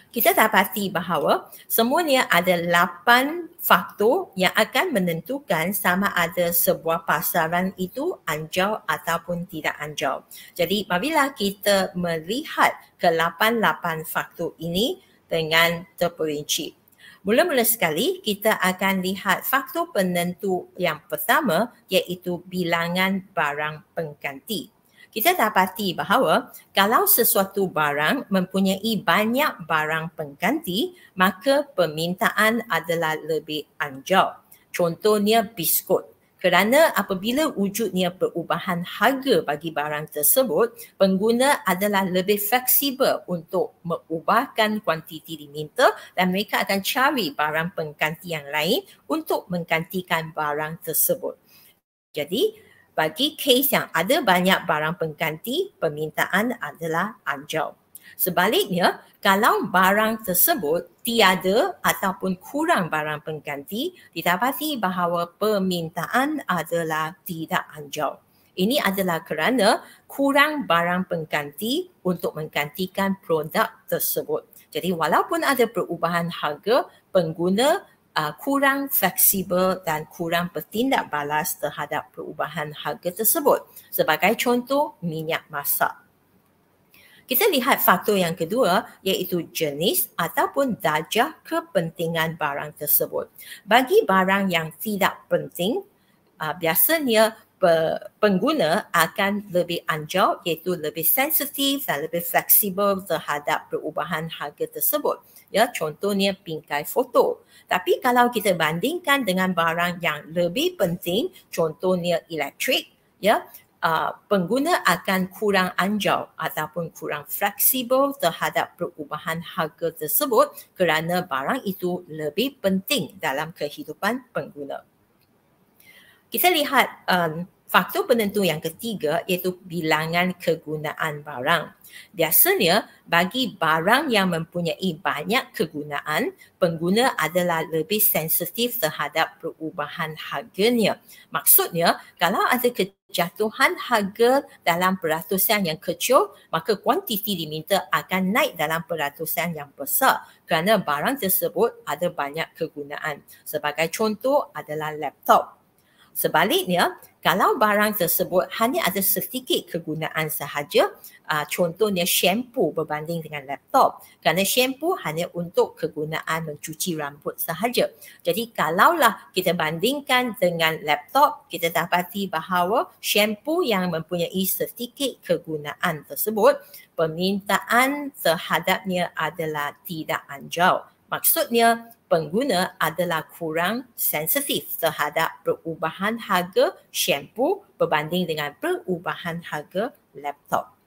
Kita dapati bahawa semuanya ada 8 faktor yang akan menentukan sama ada sebuah pasaran itu anjau ataupun tidak anjau. Jadi marilah kita melihat ke-8 faktor ini dengan terperinci. Mula-mula sekali kita akan lihat faktor penentu yang pertama, iaitu bilangan barang pengganti. Kita dapati bahawa kalau sesuatu barang mempunyai banyak barang pengganti, maka permintaan adalah lebih anjau. Contohnya biskut. Kerana apabila wujudnya perubahan harga bagi barang tersebut, pengguna adalah lebih fleksibel untuk mengubahkan kuantiti diminta dan mereka akan cari barang pengganti yang lain untuk menggantikan barang tersebut. Jadi, bagi kes yang ada banyak barang pengganti, permintaan adalah anjau. Sebaliknya, kalau barang tersebut tiada ataupun kurang barang pengganti, didapati bahawa permintaan adalah tidak anjau. Ini adalah kerana kurang barang pengganti untuk menggantikan produk tersebut. Jadi walaupun ada perubahan harga, pengguna kurang fleksibel dan kurang bertindak balas terhadap perubahan harga tersebut. Sebagai contoh, minyak masak. Kita lihat faktor yang kedua, iaitu jenis ataupun darjah kepentingan barang tersebut. Bagi barang yang tidak penting, biasanya pengguna akan lebih anjau, iaitu lebih sensitif dan lebih fleksibel terhadap perubahan harga tersebut. Ya, contohnya bingkai foto. Tapi kalau kita bandingkan dengan barang yang lebih penting, contohnya elektrik, ya, pengguna akan kurang anjau ataupun kurang fleksibel terhadap perubahan harga tersebut kerana barang itu lebih penting dalam kehidupan pengguna. Kita lihat Faktor penentu yang ketiga iaitu bilangan kegunaan barang. Biasanya bagi barang yang mempunyai banyak kegunaan, pengguna adalah lebih sensitif terhadap perubahan harganya. Maksudnya, kalau ada kejatuhan harga dalam peratusan yang kecil, maka kuantiti diminta akan naik dalam peratusan yang besar kerana barang tersebut ada banyak kegunaan. Sebagai contoh adalah laptop. Sebaliknya, kalau barang tersebut hanya ada sedikit kegunaan sahaja, contohnya shampoo berbanding dengan laptop, kerana shampoo hanya untuk kegunaan mencuci rambut sahaja. Jadi kalaulah kita bandingkan dengan laptop, kita dapati bahawa shampoo yang mempunyai sedikit kegunaan tersebut, permintaan terhadapnya adalah tidak anjau. Maksudnya, pengguna adalah kurang sensitif terhadap perubahan harga shampoo berbanding dengan perubahan harga laptop.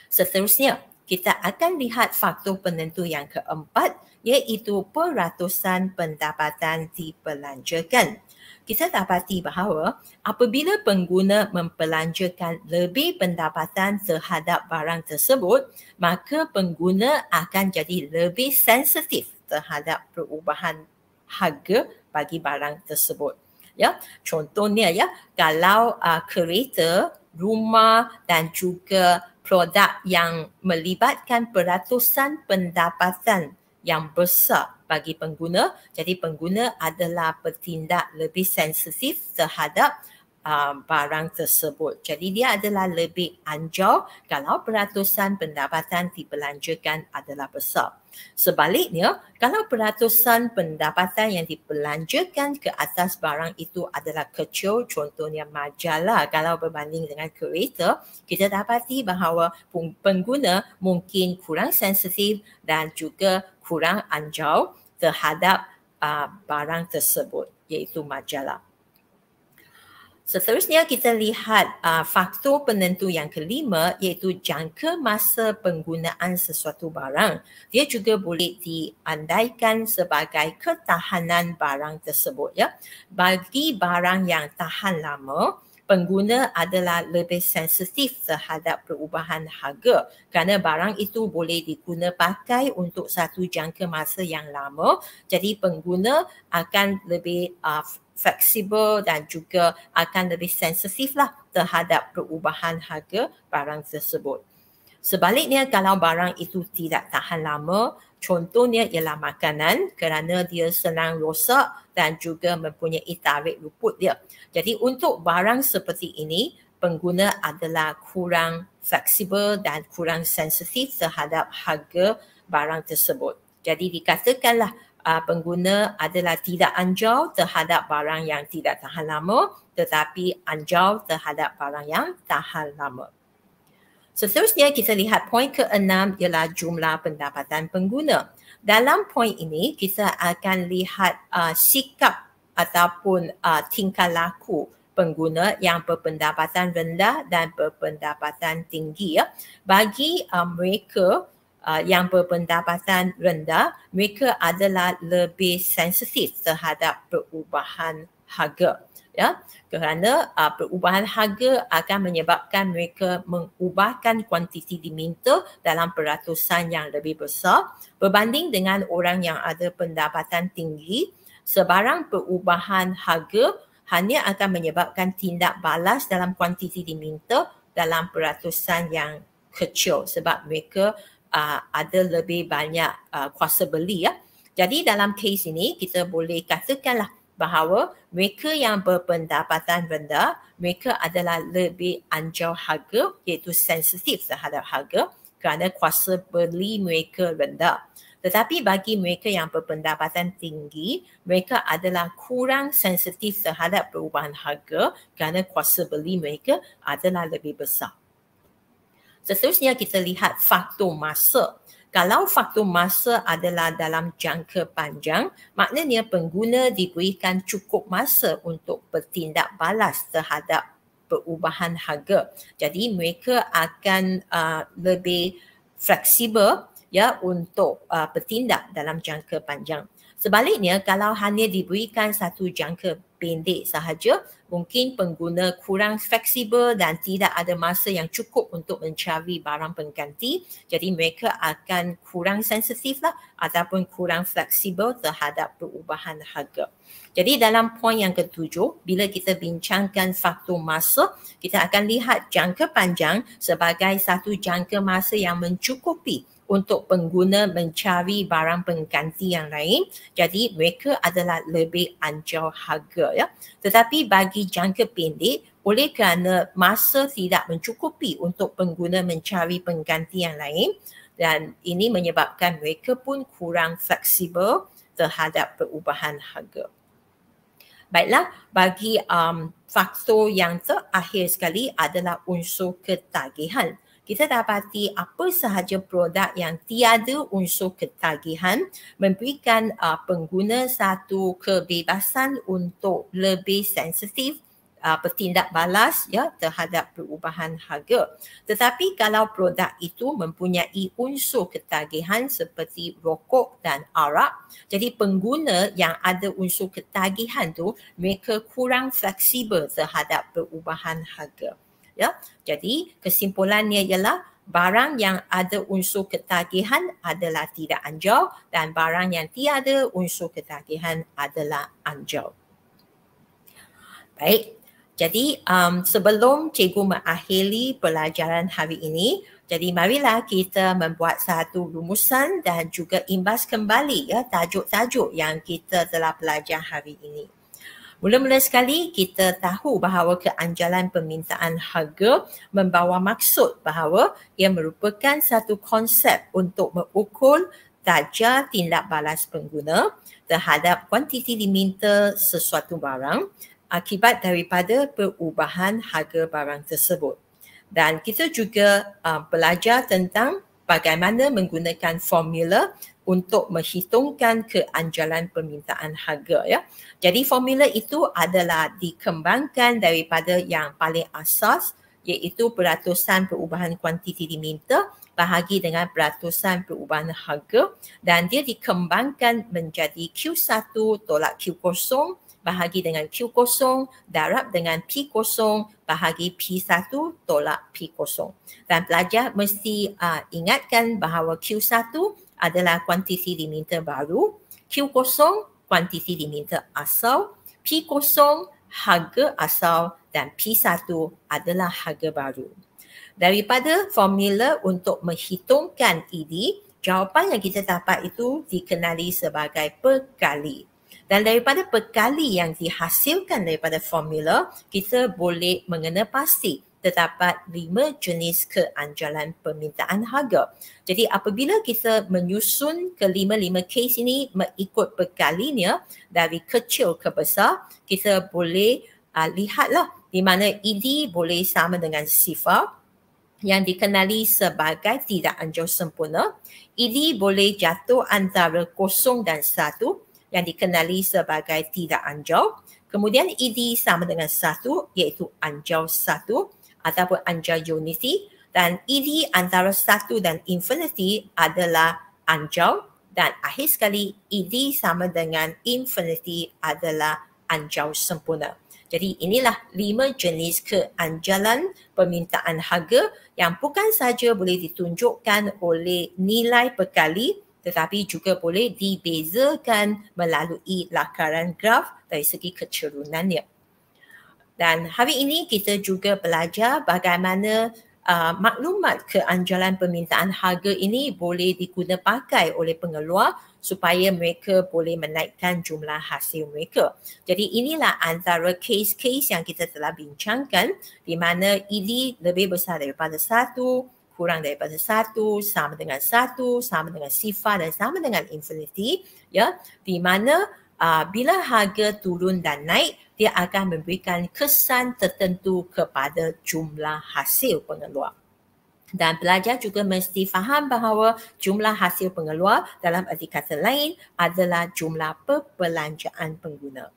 Seterusnya, kita akan lihat faktor penentu yang keempat iaitu peratusan pendapatan dibelanjakan. Kita dapati bahawa apabila pengguna membelanjakan lebih pendapatan terhadap barang tersebut, maka pengguna akan jadi lebih sensitif terhadap perubahan harga bagi barang tersebut. Ya, contohnya ya, kalau kereta, rumah dan juga produk yang melibatkan peratusan pendapatan yang besar bagi pengguna, jadi pengguna adalah bertindak lebih sensitif terhadap barang tersebut. Jadi dia adalah lebih anjau kalau peratusan pendapatan dibelanjakan adalah besar. Sebaliknya, kalau peratusan pendapatan yang dibelanjakan ke atas barang itu adalah kecil, contohnya majalah, kalau berbanding dengan kereta, kita dapati bahawa pengguna mungkin kurang sensitif dan juga kurang anjau terhadap barang tersebut, iaitu majalah. Seterusnya kita lihat faktor penentu yang kelima iaitu jangka masa penggunaan sesuatu barang. Dia juga boleh diandaikan sebagai ketahanan barang tersebut. Ya. Bagi barang yang tahan lama, pengguna adalah lebih sensitif terhadap perubahan harga kerana barang itu boleh diguna pakai untuk satu jangka masa yang lama. Jadi pengguna akan lebih fleksibel dan juga akan lebih sensitif lah terhadap perubahan harga barang tersebut. Sebaliknya, kalau barang itu tidak tahan lama, contohnya ialah makanan kerana dia senang rosak dan juga mempunyai tarik luput dia. Jadi untuk barang seperti ini, pengguna adalah kurang fleksibel dan kurang sensitif terhadap harga barang tersebut. Jadi dikatakanlah pengguna adalah tidak anjau terhadap barang yang tidak tahan lama tetapi anjau terhadap barang yang tahan lama. Seterusnya kita lihat poin ke-6 ialah jumlah pendapatan pengguna. Dalam poin ini kita akan lihat sikap ataupun tingkah laku pengguna yang berpendapatan rendah dan berpendapatan tinggi. Ya. Bagi mereka yang berpendapatan rendah, mereka adalah lebih sensitif terhadap perubahan harga. Ya, kerana perubahan harga akan menyebabkan mereka mengubahkan kuantiti diminta dalam peratusan yang lebih besar berbanding dengan orang yang ada pendapatan tinggi. Sebarang perubahan harga hanya akan menyebabkan tindak balas dalam kuantiti diminta dalam peratusan yang kecil sebab mereka ada lebih banyak kuasa beli. Ya. Jadi dalam kes ini kita boleh katakanlah bahawa mereka yang berpendapatan rendah, mereka adalah lebih anjau harga iaitu sensitif terhadap harga kerana kuasa beli mereka rendah. Tetapi bagi mereka yang berpendapatan tinggi, mereka adalah kurang sensitif terhadap perubahan harga kerana kuasa beli mereka adalah lebih besar. Seterusnya kita lihat faktor masa. Kalau faktor masa adalah dalam jangka panjang, maknanya pengguna diberikan cukup masa untuk bertindak balas terhadap perubahan harga. Jadi mereka akan lebih fleksibel ya untuk bertindak dalam jangka panjang. Sebaliknya, kalau hanya diberikan satu jangka pendek sahaja, mungkin pengguna kurang fleksibel dan tidak ada masa yang cukup untuk mencari barang pengganti. Jadi mereka akan kurang sensitif lah ataupun kurang fleksibel terhadap perubahan harga. Jadi dalam poin yang ketujuh, bila kita bincangkan faktor masa, kita akan lihat jangka panjang sebagai satu jangka masa yang mencukupi untuk pengguna mencari barang pengganti yang lain. Jadi mereka adalah lebih anjau harga ya. Tetapi bagi jangka pendek, oleh kerana masa tidak mencukupi untuk pengguna mencari pengganti yang lain, dan ini menyebabkan mereka pun kurang fleksibel terhadap perubahan harga. Baiklah, bagi faktor yang terakhir sekali adalah unsur ketagihan. Kita dapati apa sahaja produk yang tiada unsur ketagihan memberikan pengguna satu kebebasan untuk lebih sensitif bertindak balas ya terhadap perubahan harga. Tetapi kalau produk itu mempunyai unsur ketagihan seperti rokok dan arak, jadi pengguna yang ada unsur ketagihan tu mereka kurang fleksibel terhadap perubahan harga. Ya, jadi kesimpulannya ialah barang yang ada unsur ketagihan adalah tidak anjau dan barang yang tiada unsur ketagihan adalah anjau. Baik, jadi sebelum cikgu mengakhiri pelajaran hari ini, jadi marilah kita membuat satu rumusan dan juga imbas kembali ya tajuk-tajuk yang kita telah belajar hari ini. Mula-mula sekali kita tahu bahawa keanjalan permintaan harga membawa maksud bahawa ia merupakan satu konsep untuk mengukur darjah tindak balas pengguna terhadap kuantiti diminta sesuatu barang akibat daripada perubahan harga barang tersebut. Dan kita juga belajar tentang bagaimana menggunakan formula untuk menghitungkan keanjalan permintaan harga ya. Jadi formula itu adalah dikembangkan daripada yang paling asas iaitu peratusan perubahan kuantiti diminta bahagi dengan peratusan perubahan harga dan dia dikembangkan menjadi Q1 tolak Q0 bahagi dengan Q0 darab dengan P0 bahagi P1 tolak P0. Dan pelajar mesti ingatkan bahawa Q1 adalah kuantiti diminta baru, Q0 kuantiti diminta asal, P0 harga asal dan P1 adalah harga baru. Daripada formula untuk menghitungkan ED, jawapan yang kita dapat itu dikenali sebagai perkali. Dan daripada perkali yang dihasilkan daripada formula, kita boleh mengena pasti terdapat 5 jenis keanjalan permintaan harga. Jadi apabila kita menyusun kelima-lima case ini mengikut perkalinya dari kecil ke besar, kita boleh lihatlah di mana ED boleh sama dengan sifar yang dikenali sebagai tidak anjau sempurna. ED boleh jatuh antara 0 dan 1 yang dikenali sebagai tidak anjau. Kemudian ED sama dengan 1 iaitu anjau 1 ataupun anjau unity, dan ED antara 1 dan infinity adalah anjau, dan akhir sekali ED sama dengan infinity adalah anjau sempurna. Jadi inilah 5 jenis keanjalan permintaan harga yang bukan sahaja boleh ditunjukkan oleh nilai perkali tetapi juga boleh dibezakan melalui lakaran graf dari segi kecerunannya. Dan hari ini kita juga belajar bagaimana maklumat keanjalan permintaan harga ini boleh digunakan pakai oleh pengeluar supaya mereka boleh menaikkan jumlah hasil mereka. Jadi inilah antara kes-kes yang kita telah bincangkan di mana ED lebih besar daripada 1, kurang daripada 1, sama dengan 1, sama dengan sifar dan sama dengan infinity ya, di mana bila harga turun dan naik dia akan memberikan kesan tertentu kepada jumlah hasil pengeluar. Dan pelajar juga mesti faham bahawa jumlah hasil pengeluar dalam erti kata lain adalah jumlah perbelanjaan pengguna.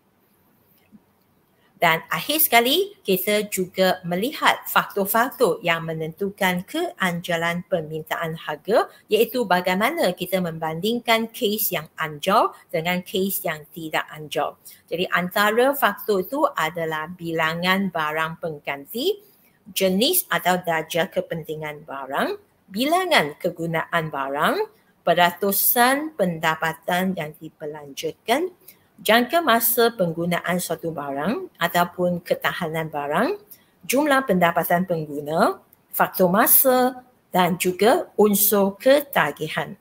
Dan akhir sekali, kita juga melihat faktor-faktor yang menentukan keanjalan permintaan harga, iaitu bagaimana kita membandingkan kes yang anjal dengan kes yang tidak anjal. Jadi antara faktor itu adalah bilangan barang pengganti, jenis atau darjah kepentingan barang, bilangan kegunaan barang, peratusan pendapatan yang dibelanjakan, jangka masa penggunaan suatu barang ataupun ketahanan barang, jumlah pendapatan pengguna, faktor masa dan juga unsur ketagihan.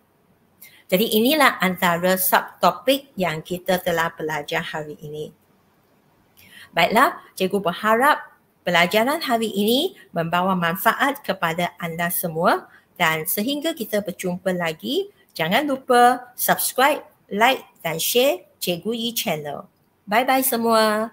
Jadi inilah antara subtopik yang kita telah belajar hari ini. Baiklah, cikgu berharap pelajaran hari ini membawa manfaat kepada anda semua dan sehingga kita berjumpa lagi, jangan lupa subscribe, like dan share Cikgu Yi Channel. Bye-bye semua.